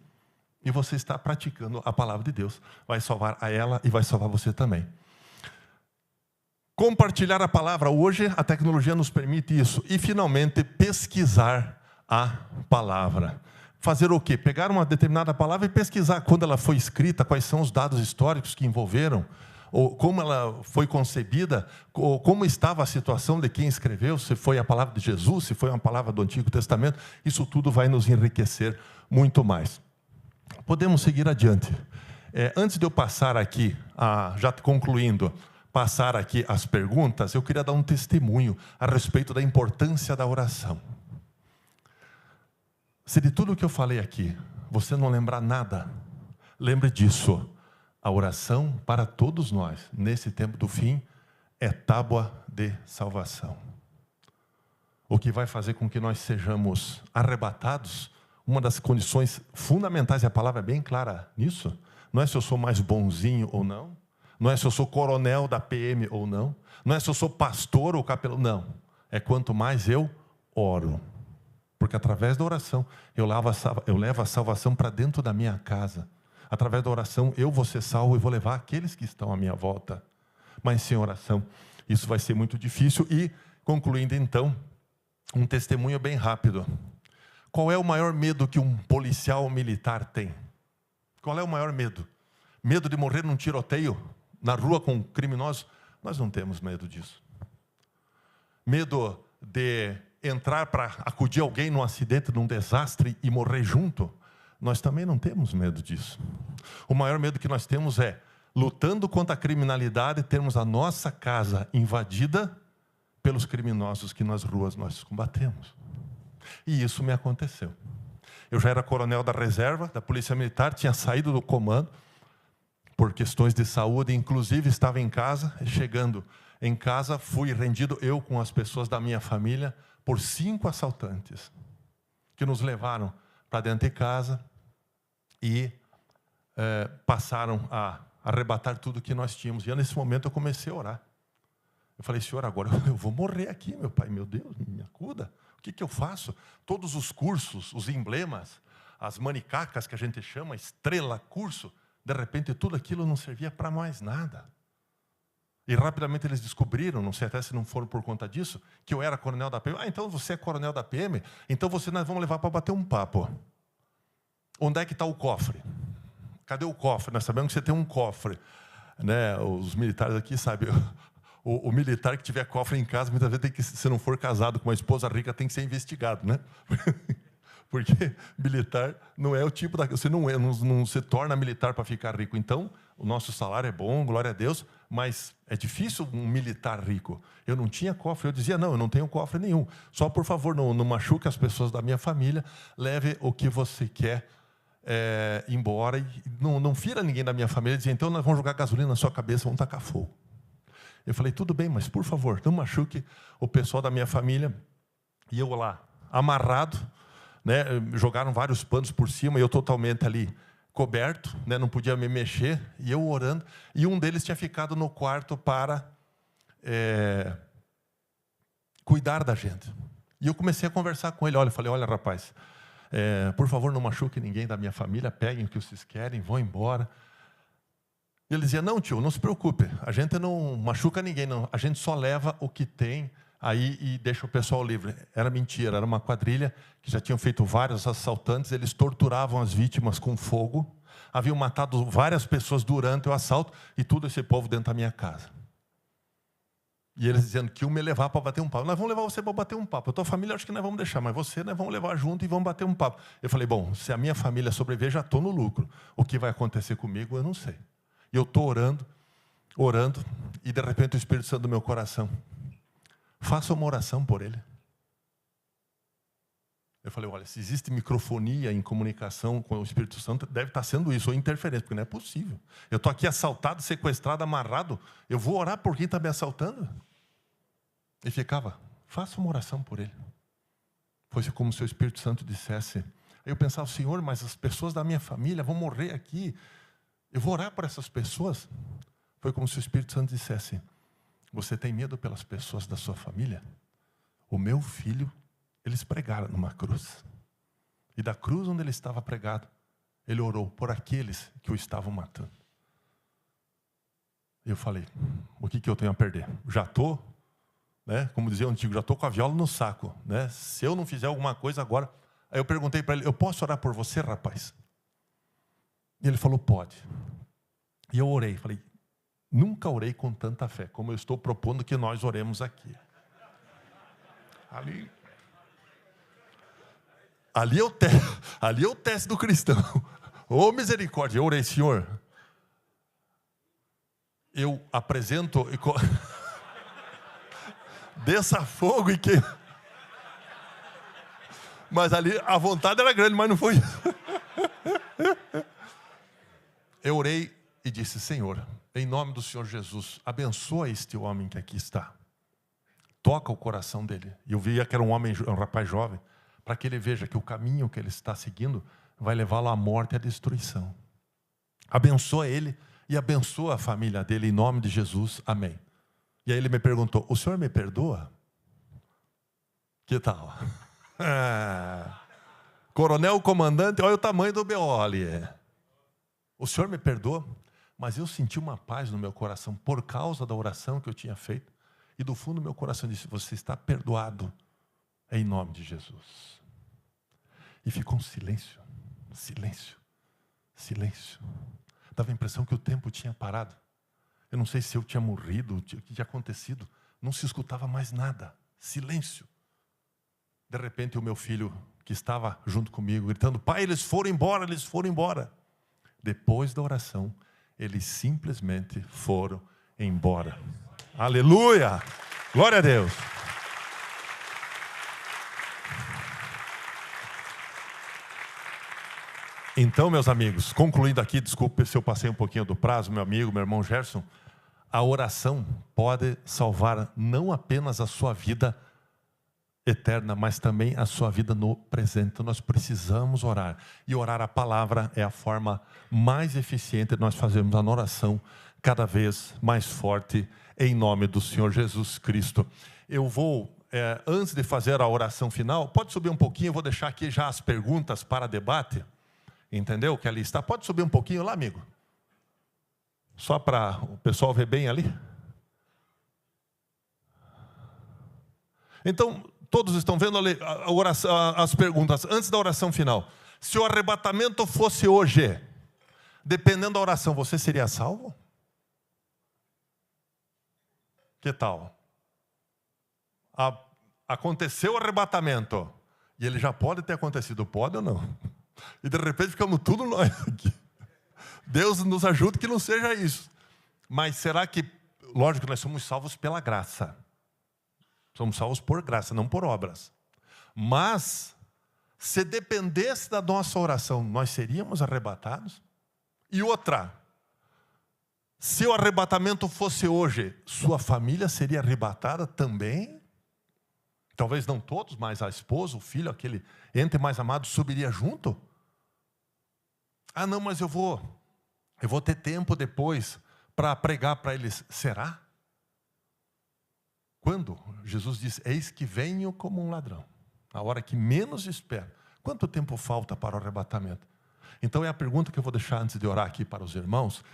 [SPEAKER 1] e você está praticando a palavra de Deus. Vai salvar a ela e vai salvar você também. Compartilhar a palavra. Hoje a tecnologia nos permite isso. E finalmente pesquisar a palavra. Fazer o quê? Pegar uma determinada palavra e pesquisar quando ela foi escrita, quais são os dados históricos que envolveram, ou como ela foi concebida, ou como estava a situação de quem escreveu, se foi a palavra de Jesus, se foi uma palavra do Antigo Testamento. Isso tudo vai nos enriquecer muito mais. Podemos seguir adiante. Antes de eu passar aqui, já concluindo, passar aqui as perguntas, eu queria dar um testemunho a respeito da importância da oração. Se de tudo que eu falei aqui, você não lembrar nada, lembre disso. A oração para todos nós, nesse tempo do fim, é tábua de salvação. O que vai fazer com que nós sejamos arrebatados, uma das condições fundamentais, e a palavra é bem clara nisso, não é se eu sou mais bonzinho ou não, não é se eu sou coronel da PM ou não, não é se eu sou pastor ou capelão, não. É quanto mais eu oro. Porque através da oração, eu levo a salvação para dentro da minha casa. Através da oração, eu vou ser salvo e vou levar aqueles que estão à minha volta. Mas sem oração, isso vai ser muito difícil. E, concluindo então, um testemunho bem rápido. Qual é o maior medo que um policial militar tem? Qual é o maior medo? Medo de morrer num tiroteio na rua com criminosos? Nós não temos medo disso. Medo de entrar para acudir alguém num acidente, num desastre e morrer junto? Nós também não temos medo disso. O maior medo que nós temos é, lutando contra a criminalidade, termos a nossa casa invadida pelos criminosos que nas ruas nós combatemos. E isso me aconteceu. Eu já era coronel da reserva, da Polícia Militar, tinha saído do comando por questões de saúde, inclusive estava em casa. Chegando em casa, fui rendido, eu com as pessoas da minha família, por 5 assaltantes, que nos levaram para dentro de casa e passaram a arrebatar tudo que nós tínhamos. E nesse momento eu comecei a orar. Eu falei, Senhor, agora eu vou morrer aqui, meu Pai, meu Deus, me acuda. O que eu faço? Todos os cursos, os emblemas, as manicacas que a gente chama, estrela, curso, de repente tudo aquilo não servia para mais nada. E rapidamente eles descobriram, não sei até se não foram por conta disso, que eu era coronel da PM. Então você é coronel da PM? Então nós vamos levar para bater um papo. Onde é que está o cofre? Cadê o cofre? Nós sabemos que você tem um cofre. Né? Os militares aqui sabem, o militar que tiver cofre em casa, muitas vezes tem que, se não for casado com uma esposa rica, tem que ser investigado, né? Porque militar não é o tipo você não se torna militar para ficar rico. Então, o nosso salário é bom, glória a Deus, Mas é difícil um militar rico. Eu não tinha cofre. Eu dizia, não, eu não tenho cofre nenhum. Só, por favor, não machuque as pessoas da minha família. Leve o que você quer embora. E não fira ninguém da minha família. Dizia, então nós vamos jogar gasolina na sua cabeça, vamos tacar fogo. Eu falei, tudo bem, mas, por favor, não machuque o pessoal da minha família. E eu lá, amarrado, né, jogaram vários panos por cima, e eu totalmente ali coberto, né, não podia me mexer, e eu orando. E um deles tinha ficado no quarto para cuidar da gente. E eu comecei a conversar com ele. Falei, olha, rapaz, por favor, não machuque ninguém da minha família, peguem o que vocês querem, vão embora. E ele dizia, não, tio, não se preocupe, a gente não machuca ninguém, não. A gente só leva o que tem aí e deixa o pessoal livre. Era mentira, era uma quadrilha que já tinham feito vários assaltantes, eles torturavam as vítimas com fogo, haviam matado várias pessoas durante o assalto, e tudo esse povo dentro da minha casa. E eles dizendo que iam me levar para bater um papo. Nós vamos levar você para bater um papo. A tua família acho que nós vamos deixar, mas você nós vamos levar junto e vamos bater um papo. Eu falei, bom, se a minha família sobreviver, já estou no lucro. O que vai acontecer comigo, eu não sei. E eu estou orando, e de repente o Espírito Santo do meu coração, faça uma oração por ele. Eu falei, olha, se existe microfonia em comunicação com o Espírito Santo, deve estar sendo isso, ou interferência, porque não é possível. Eu estou aqui assaltado, sequestrado, amarrado, eu vou orar por quem está me assaltando? E ficava, faça uma oração por ele. Foi como se o Espírito Santo dissesse. Aí eu pensava, Senhor, mas as pessoas da minha família vão morrer aqui, eu vou orar por essas pessoas? Foi como se o Espírito Santo dissesse, você tem medo pelas pessoas da sua família? O meu filho, eles pregaram numa cruz. E da cruz onde ele estava pregado, ele orou por aqueles que o estavam matando. E eu falei, o que eu tenho a perder? Já estou, né, como dizia o antigo, já estou com a viola no saco. Né? Se eu não fizer alguma coisa agora... Aí eu perguntei para ele, eu posso orar por você, rapaz? E ele falou, pode. E eu orei, falei, nunca orei com tanta fé, como eu estou propondo que nós oremos aqui. Ali é o teste do cristão. Ô misericórdia, eu orei, Senhor. Eu apresento... Desça fogo e que... Mas ali a vontade era grande, mas não foi isso. Eu orei e disse, Senhor, em nome do Senhor Jesus, abençoa este homem que aqui está. Toca o coração dele. E eu via que era um rapaz jovem, para que ele veja que o caminho que ele está seguindo vai levá-lo à morte e à destruição. Abençoa ele e abençoa a família dele, em nome de Jesus. Amém. E aí ele me perguntou, o senhor me perdoa? Que tal? Coronel, comandante, olha o tamanho do B.O. ali. O senhor me perdoa? Mas eu senti uma paz no meu coração, por causa da oração que eu tinha feito. E do fundo do meu coração disse, você está perdoado, em nome de Jesus. E ficou um silêncio, silêncio, silêncio. Dava a impressão que o tempo tinha parado. Eu não sei se eu tinha morrido, o que tinha acontecido. Não se escutava mais nada, silêncio. De repente o meu filho, que estava junto comigo, gritando, pai, eles foram embora, eles foram embora. Depois da oração, eles simplesmente foram embora. Aleluia! Glória a Deus! Então, meus amigos, concluindo aqui, desculpe se eu passei um pouquinho do prazo, meu amigo, meu irmão Gerson, a oração pode salvar não apenas a sua vida eterna, mas também a sua vida no presente. Então nós precisamos orar. E orar a palavra é a forma mais eficiente de nós fazermos a oração cada vez mais forte em nome do Senhor Jesus Cristo. Eu vou, antes de fazer a oração final, pode subir um pouquinho, eu vou deixar aqui já as perguntas para debate. Entendeu? Que ali está. Pode subir um pouquinho lá, amigo? Só para o pessoal ver bem ali. Então, todos estão vendo ali a oração, as perguntas antes da oração final. Se o arrebatamento fosse hoje, dependendo da oração, você seria salvo? Que tal? Aconteceu o arrebatamento. E ele já pode ter acontecido, pode ou não? E de repente ficamos tudo nós aqui. Deus nos ajude que não seja isso. Mas será que lógico que nós somos salvos pela graça. Somos salvos por graça, não por obras. Mas, se dependesse da nossa oração, nós seríamos arrebatados? E outra, se o arrebatamento fosse hoje, sua família seria arrebatada também? Talvez não todos, mas a esposa, o filho, aquele ente mais amado, subiria junto? Ah, não, mas eu vou ter tempo depois para pregar para eles. Será? Quando Jesus disse, eis que venho como um ladrão, a hora que menos espero. Quanto tempo falta para o arrebatamento? Então é a pergunta que eu vou deixar antes de orar aqui para os irmãos.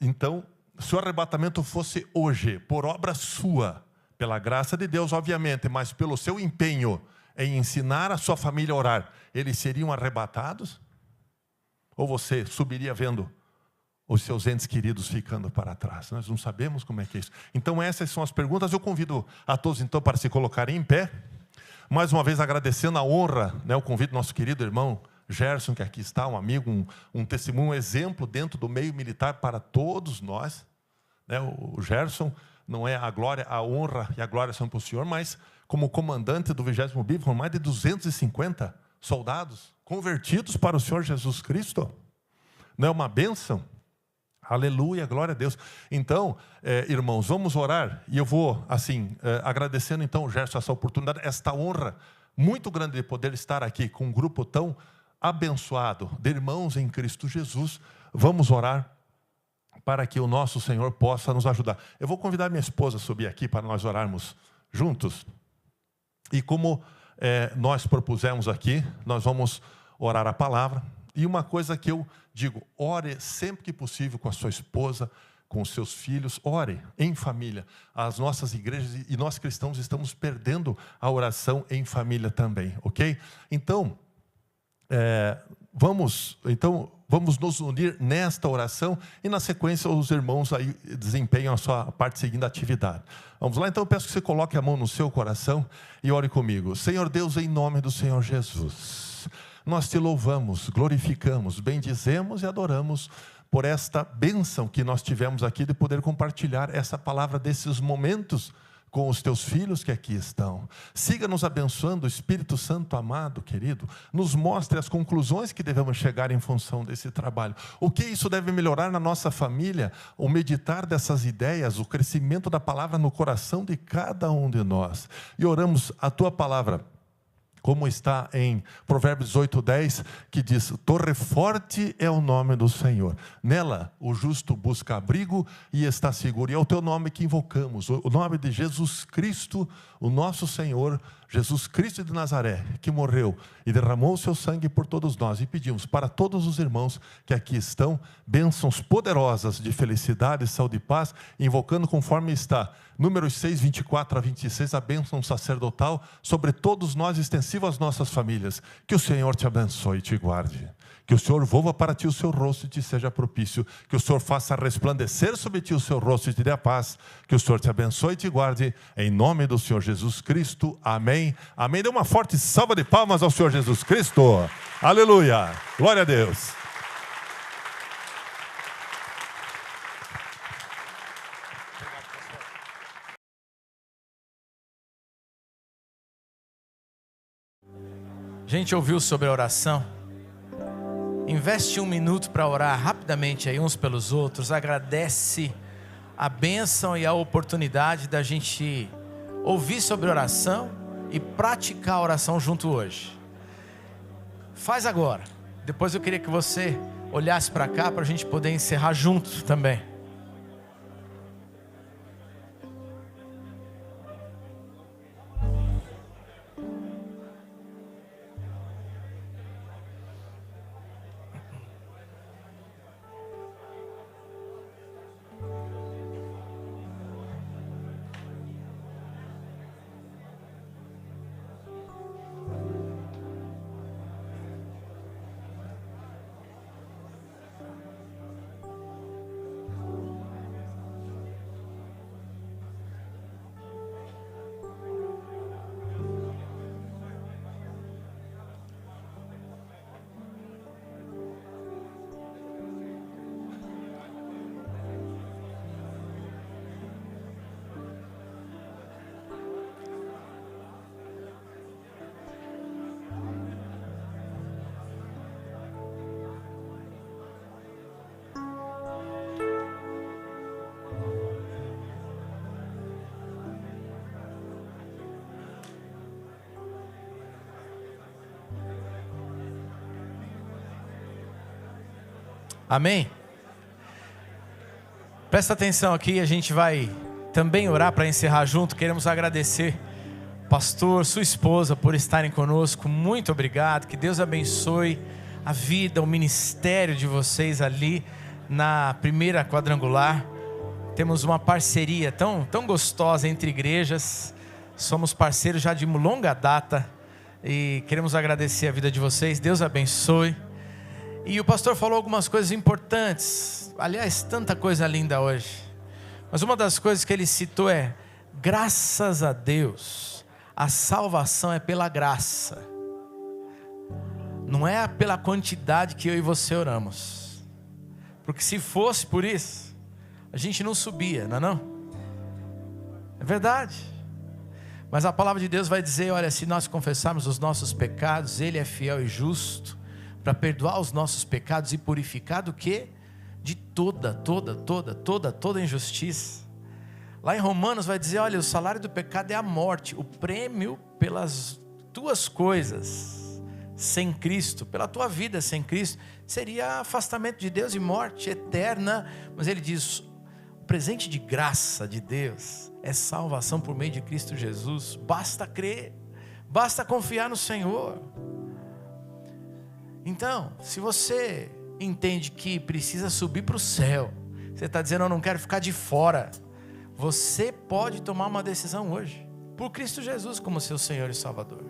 [SPEAKER 1] Então, se o arrebatamento fosse hoje, por obra sua, pela graça de Deus, obviamente, mas pelo seu empenho em ensinar a sua família a orar, eles seriam arrebatados? Ou você subiria vendo os seus entes queridos ficando para trás? Nós não sabemos como é que é isso. Então essas são as perguntas. Eu convido a todos então para se colocarem em pé. Mais uma vez agradecendo a honra, o convite do nosso querido irmão Gerson, que aqui está, um amigo, um testemunho, um exemplo dentro do meio militar para todos nós. O Gerson, não é a glória, a honra e a glória são para o Senhor, mas como comandante do 20º BIB, foram mais de 250 soldados convertidos para o Senhor Jesus Cristo. Não é uma bênção? Aleluia, glória a Deus. Então, irmãos, vamos orar. E eu vou, agradecendo então, Gerson, essa oportunidade, esta honra muito grande de poder estar aqui com um grupo tão abençoado de irmãos em Cristo Jesus. Vamos orar para que o nosso Senhor possa nos ajudar. Eu vou convidar minha esposa a subir aqui para nós orarmos juntos. E como nós propusemos aqui, nós vamos orar a palavra. E uma coisa que eu digo, ore sempre que possível com a sua esposa, com os seus filhos, ore em família. As nossas igrejas e nós cristãos estamos perdendo a oração em família também, ok? Então, vamos nos unir nesta oração e na sequência os irmãos aí desempenham a sua parte seguinte da atividade. Vamos lá, então eu peço que você coloque a mão no seu coração e ore comigo. Senhor Deus, em nome do Senhor Jesus, nós te louvamos, glorificamos, bendizemos e adoramos por esta bênção que nós tivemos aqui de poder compartilhar essa palavra desses momentos com os teus filhos que aqui estão. Siga nos abençoando, Espírito Santo amado, querido. Nos mostre as conclusões que devemos chegar em função desse trabalho. O que isso deve melhorar na nossa família? O meditar dessas ideias, o crescimento da palavra no coração de cada um de nós. E oramos a tua palavra, como está em Provérbios 8:10, que diz, torre forte é o nome do Senhor. Nela o justo busca abrigo e está seguro. E é o teu nome que invocamos, o nome de Jesus Cristo, o nosso Senhor, Jesus Cristo de Nazaré, que morreu e derramou o seu sangue por todos nós. E pedimos para todos os irmãos que aqui estão, bênçãos poderosas de felicidade, saúde e paz, invocando conforme está Números 6, 24 a 26, a bênção sacerdotal sobre todos nós, extensiva às nossas famílias. Que o Senhor te abençoe e te guarde. Que o Senhor volva para ti o seu rosto e te seja propício. Que o Senhor faça resplandecer sobre ti o seu rosto e te dê a paz. Que o Senhor te abençoe e te guarde. Em nome do Senhor Jesus Cristo. Amém. Amém. Dê uma forte salva de palmas ao Senhor Jesus Cristo. Aleluia. Glória a Deus.
[SPEAKER 2] A gente ouviu sobre a oração. Investe 1 minuto para orar rapidamente aí uns pelos outros. Agradece a bênção e a oportunidade da gente ouvir sobre oração e praticar a oração junto hoje. Faz agora. Depois eu queria que você olhasse para cá para a gente poder encerrar junto também. Amém? Presta atenção aqui, a gente vai também orar para encerrar junto. Queremos agradecer, pastor, sua esposa, por estarem conosco. Muito obrigado, que Deus abençoe a vida, o ministério de vocês ali na primeira quadrangular. Temos uma parceria tão gostosa entre igrejas. Somos parceiros já de longa data e queremos agradecer a vida de vocês. Deus abençoe. E o pastor falou algumas coisas importantes. Aliás, tanta coisa linda hoje. Mas uma das coisas que ele citou é: graças a Deus, a salvação é pela graça. Não é pela quantidade que eu e você oramos. Porque se fosse por isso, a gente não subia, não é não? É verdade. Mas a palavra de Deus vai dizer, olha, se nós confessarmos os nossos pecados, Ele é fiel e justo para perdoar os nossos pecados e purificar do quê? De toda injustiça. Lá em Romanos vai dizer, olha, o salário do pecado é a morte, o prêmio pelas tuas coisas sem Cristo, pela tua vida sem Cristo, seria afastamento de Deus e morte eterna. Mas ele diz, o presente de graça de Deus é salvação por meio de Cristo Jesus. Basta crer, basta confiar no Senhor. Então, se você entende que precisa subir para o céu, você está dizendo, eu não quero ficar de fora, você pode tomar uma decisão hoje, por Cristo Jesus como seu Senhor e Salvador,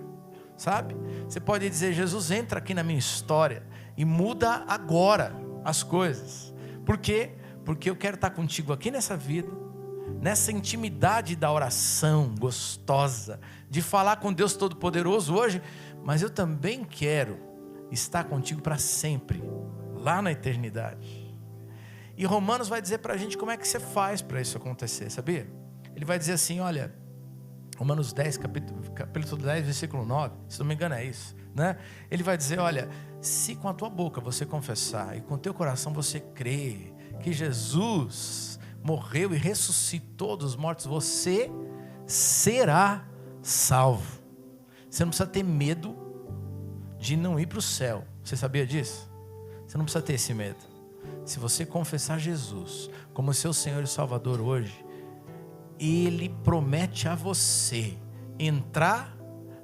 [SPEAKER 2] sabe? Você pode dizer, Jesus, entra aqui na minha história e muda agora as coisas. Por quê? Porque eu quero estar contigo aqui nessa vida, nessa intimidade da oração gostosa, de falar com Deus Todo-Poderoso hoje, mas eu também quero estar contigo para sempre, lá na eternidade. E Romanos vai dizer para a gente como é que você faz para isso acontecer, sabia? Ele vai dizer assim, olha, Romanos 10, capítulo 10, versículo 9, se não me engano é isso, né? Ele vai dizer, olha, se com a tua boca você confessar e com o teu coração você crer que Jesus morreu e ressuscitou dos mortos, você será salvo. Você não precisa ter medo de não ir para o céu. Você sabia disso? Você não precisa ter esse medo. Se você confessar Jesus como seu Senhor e Salvador hoje, Ele promete a você entrar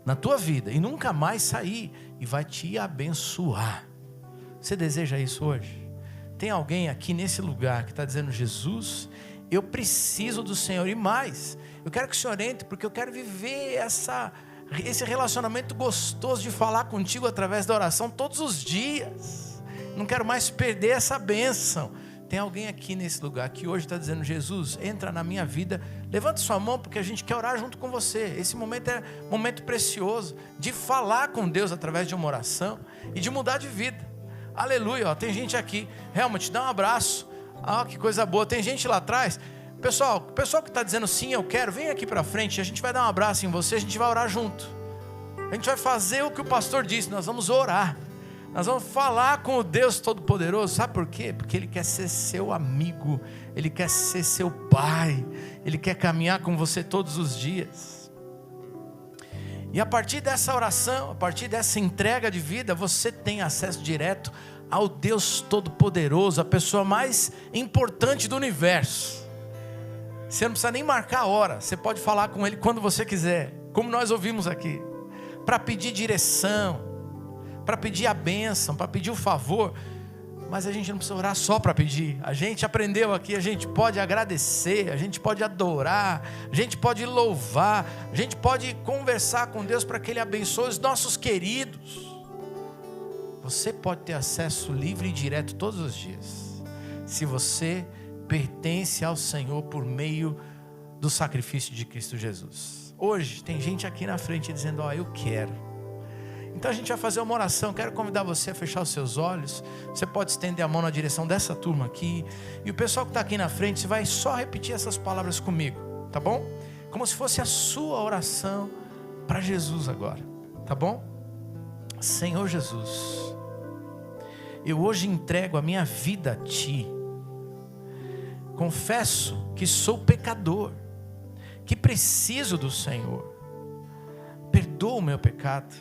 [SPEAKER 2] na tua vida e nunca mais sair, e vai te abençoar. Você deseja isso hoje? Tem alguém aqui nesse lugar que está dizendo, Jesus, eu preciso do Senhor, e mais, eu quero que o Senhor entre, porque eu quero viver esse relacionamento gostoso de falar contigo através da oração todos os dias. Não quero mais perder essa bênção. Tem alguém aqui nesse lugar que hoje está dizendo, Jesus, entra na minha vida. Levante sua mão, porque a gente quer orar junto com você. Esse momento é um momento precioso de falar com Deus através de uma oração e de mudar de vida. Aleluia, ó, tem gente aqui. Helmut, dá um abraço. Ah, que coisa boa. Tem gente lá atrás. Pessoal que está dizendo sim, eu quero, vem aqui para frente, a gente vai dar um abraço em você, a gente vai orar junto. A gente vai fazer o que o pastor disse, nós vamos orar. Nós vamos falar com o Deus Todo-Poderoso. Sabe por quê? Porque Ele quer ser seu amigo, Ele quer ser seu pai, Ele quer caminhar com você todos os dias. E a partir dessa oração, a partir dessa entrega de vida, você tem acesso direto ao Deus Todo-Poderoso, a pessoa mais importante do universo. Você não precisa nem marcar a hora, você pode falar com Ele quando você quiser, como nós ouvimos aqui, para pedir direção, para pedir a bênção, para pedir o favor. Mas a gente não precisa orar só para pedir. A gente aprendeu aqui, a gente pode agradecer, a gente pode adorar, a gente pode louvar, a gente pode conversar com Deus para que Ele abençoe os nossos queridos. Você pode ter acesso livre e direto todos os dias, se você pertence ao Senhor por meio do sacrifício de Cristo Jesus. Hoje tem gente aqui na frente dizendo, ó, eu quero. Então a gente vai fazer uma oração. Quero convidar você a fechar os seus olhos. Você pode estender a mão na direção dessa turma aqui, e o pessoal que está aqui na frente, você vai só repetir essas palavras comigo, tá bom? Como se fosse a sua oração para Jesus agora, tá bom? Senhor Jesus, eu hoje entrego a minha vida a Ti. Confesso que sou pecador, que preciso do Senhor. Perdoa o meu pecado.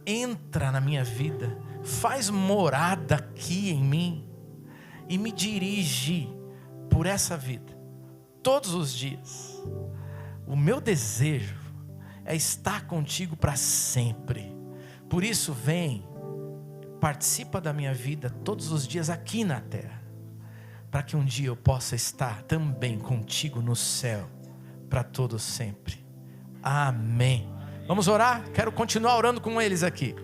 [SPEAKER 2] Entra na minha vida. Faz morada aqui em mim. e me dirige por essa vida, todos os dias. O meu desejo é estar contigo para sempre. Por isso, vem, participa da minha vida todos os dias aqui na terra, para que um dia eu possa estar também contigo no céu, para todo sempre. Amém. Vamos orar? Quero continuar orando com eles aqui.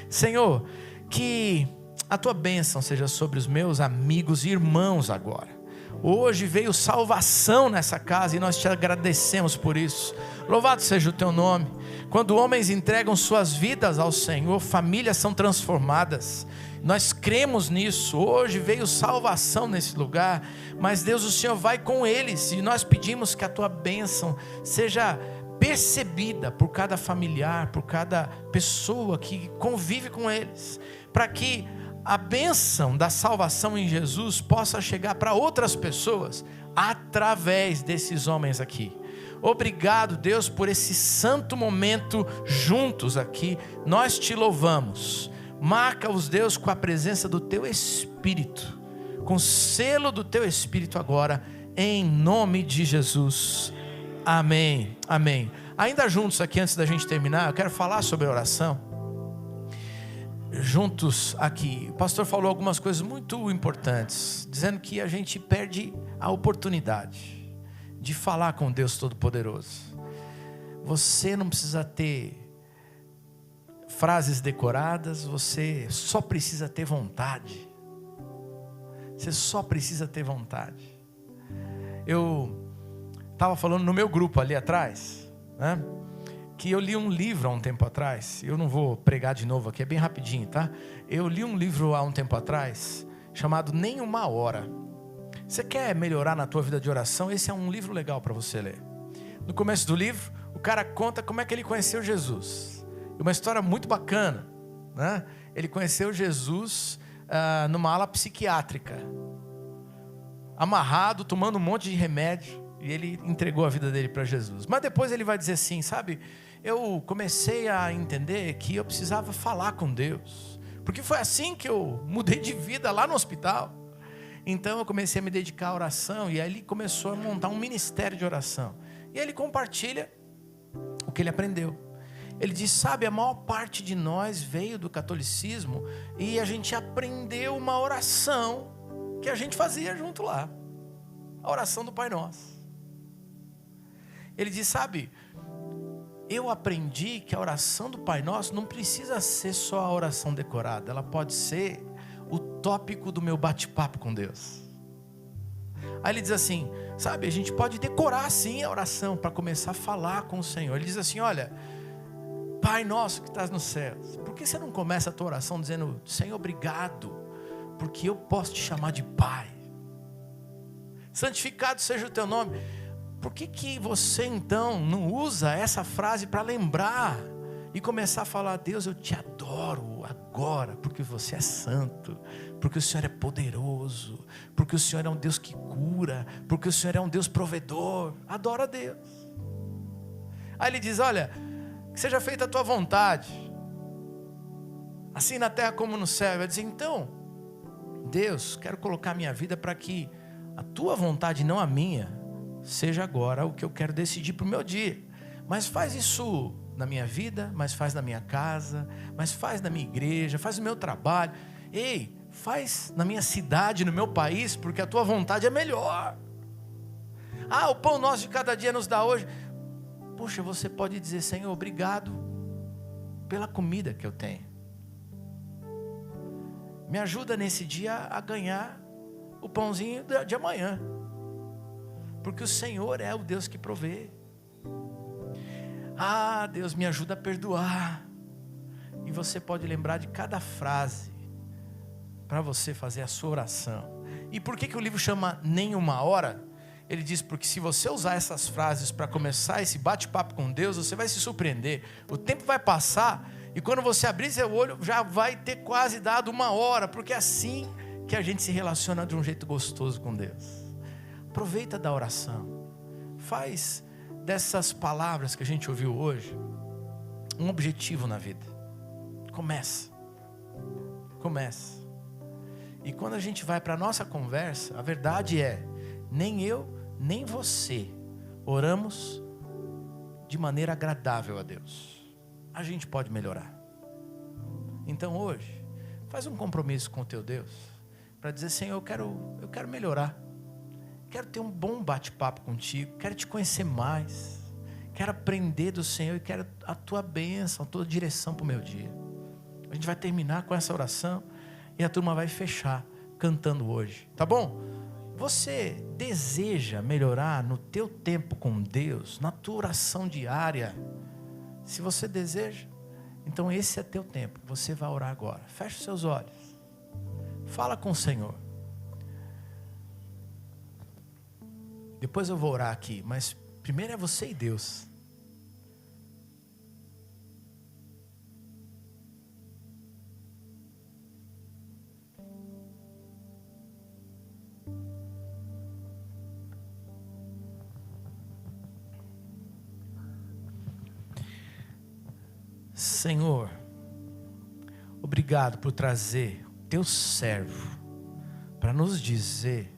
[SPEAKER 2] Senhor, que a tua bênção seja sobre os meus amigos e irmãos agora. Hoje veio salvação nessa casa e nós te agradecemos por isso. Louvado seja o teu nome. Quando homens entregam suas vidas ao Senhor, famílias são transformadas. Nós cremos nisso. Hoje veio salvação nesse lugar, mas Deus, o Senhor vai com eles, e nós pedimos que a tua bênção seja percebida por cada familiar, por cada pessoa que convive com eles, para que a bênção da salvação em Jesus possa chegar para outras pessoas através desses homens aqui. Obrigado, Deus, por esse santo momento juntos aqui. Nós te louvamos. Marca-os, Deus, com a presença do teu Espírito, com o selo do teu Espírito agora, em nome de Jesus. Amém, amém. Ainda juntos aqui, antes da gente terminar, eu quero falar sobre a oração. Juntos aqui, o pastor falou algumas coisas muito importantes, dizendo que a gente perde a oportunidade de falar com Deus Todo-Poderoso. Você não precisa ter frases decoradas, você só precisa ter vontade. Você só precisa ter vontade. Eu estava falando no meu grupo ali atrás, né, que eu li um livro há um tempo atrás. Eu não vou pregar de novo aqui, é bem rapidinho, tá? Eu li um livro há um tempo atrás, chamado Nem Uma Hora. Você quer melhorar na tua vida de oração? Esse é um livro legal para você ler. No começo do livro, o cara conta como é que ele conheceu Jesus. Uma história muito bacana, né? Ele conheceu Jesus numa ala psiquiátrica, amarrado, tomando um monte de remédio, e ele entregou a vida dele para Jesus. Mas depois ele vai dizer assim, sabe, eu comecei a entender que eu precisava falar com Deus, porque foi assim que eu mudei de vida lá no hospital. Então eu comecei a me dedicar à oração, e aí ele começou a montar um ministério de oração, e ele compartilha o que ele aprendeu. Ele diz, sabe, a maior parte de nós veio do catolicismo, e a gente aprendeu uma oração que a gente fazia junto lá, a oração do Pai Nosso. Ele diz, sabe, eu aprendi que a oração do Pai Nosso não precisa ser só a oração decorada, ela pode ser o tópico do meu bate-papo com Deus. Aí ele diz assim, sabe, a gente pode decorar sim a oração para começar a falar com o Senhor. Ele diz assim, olha, Pai Nosso que estás nos céus, por que você não começa a tua oração dizendo, Senhor, obrigado, porque eu posso te chamar de Pai. Santificado seja o teu nome. Por que você então não usa essa frase para lembrar e começar a falar, Deus, eu te adoro agora, porque você é santo, porque o Senhor é poderoso, porque o Senhor é um Deus que cura, porque o Senhor é um Deus provedor. Adora a Deus. Aí ele diz, olha, que seja feita a tua vontade, assim na terra como no céu. Ele diz, então, Deus, quero colocar a minha vida para que a tua vontade, não a minha, seja agora o que eu quero decidir para o meu dia. Mas faz isso na minha vida, mas faz na minha casa, mas faz na minha igreja, faz no meu trabalho. Ei, faz na minha cidade, no meu país, porque a tua vontade é melhor. Ah, o pão nosso de cada dia nos dá hoje. Poxa, você pode dizer, Senhor, obrigado pela comida que eu tenho. Me ajuda nesse dia a ganhar o pãozinho de amanhã, porque o Senhor é o Deus que provê. Ah, Deus, me ajuda a perdoar. E você pode lembrar de cada frase para você fazer a sua oração. E por que o livro chama Nem Uma Hora? Ele diz, porque se você usar essas frases para começar esse bate-papo com Deus, você vai se surpreender. O tempo vai passar, e quando você abrir seu olho, já vai ter quase dado 1 hora, porque é assim que a gente se relaciona de um jeito gostoso com Deus. Aproveita da oração. Faz dessas palavras que a gente ouviu hoje um objetivo na vida. Começa. E quando a gente vai para a nossa conversa, a verdade é, nem eu, nem você oramos de maneira agradável a Deus. A gente pode melhorar. Então hoje, faz um compromisso com o teu Deus, para dizer, Senhor, eu quero melhorar. Quero ter um bom bate-papo contigo, quero te conhecer mais, quero aprender do Senhor e quero a tua bênção, a tua direção para o meu dia. A gente vai terminar com essa oração e a turma vai fechar cantando hoje, tá bom? Você deseja melhorar no teu tempo com Deus, na tua oração diária? Se você deseja, então esse é teu tempo, você vai orar agora. Feche os seus olhos, fala com o Senhor. Depois eu vou orar aqui, mas primeiro é você e Deus. Senhor, obrigado por trazer o teu servo para nos dizer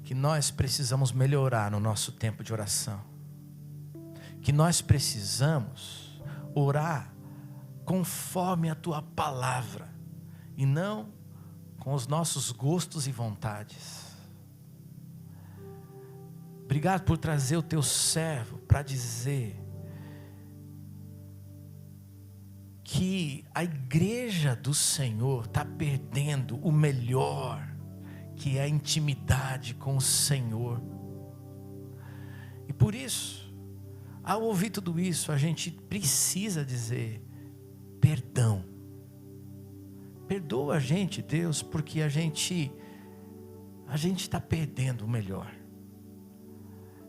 [SPEAKER 2] que nós precisamos melhorar no nosso tempo de oração, que nós precisamos orar conforme a tua palavra e não com os nossos gostos e vontades. Obrigado por trazer o teu servo para dizer que a igreja do Senhor está perdendo o melhor, que é a intimidade com o Senhor. E por isso, ao ouvir tudo isso, a gente precisa dizer perdão. Perdoa a gente, Deus, porque a gente está perdendo o melhor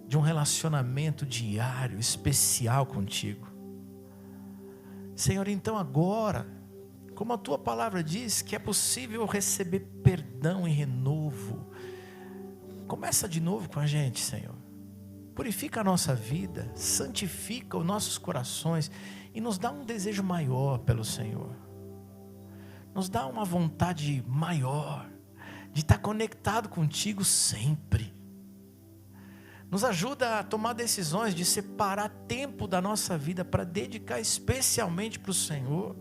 [SPEAKER 2] de um relacionamento diário, especial contigo. Senhor, então agora, como a tua palavra diz que é possível receber perdão e renovo, começa de novo com a gente, Senhor. Purifica a nossa vida, santifica os nossos corações e nos dá um desejo maior pelo Senhor. Nos dá uma vontade maior de estar conectado contigo sempre. Nos ajuda a tomar decisões de separar tempo da nossa vida para dedicar especialmente para o Senhor.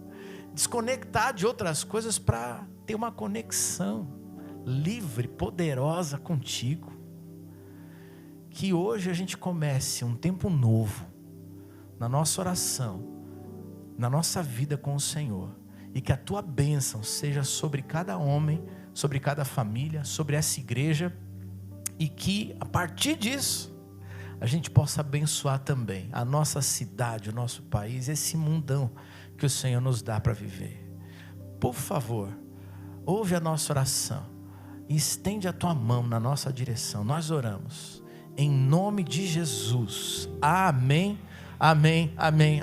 [SPEAKER 2] Desconectar de outras coisas para ter uma conexão livre, poderosa contigo. Que hoje a gente comece um tempo novo na nossa oração, na nossa vida com o Senhor. E que a tua bênção seja sobre cada homem, sobre cada família, sobre essa igreja. E que a partir disso a gente possa abençoar também a nossa cidade, o nosso país, esse mundão que o Senhor nos dá para viver. Por favor, ouve a nossa oração e estende a tua mão na nossa direção. Nós oramos em nome de Jesus. Amém, amém, amém, amém.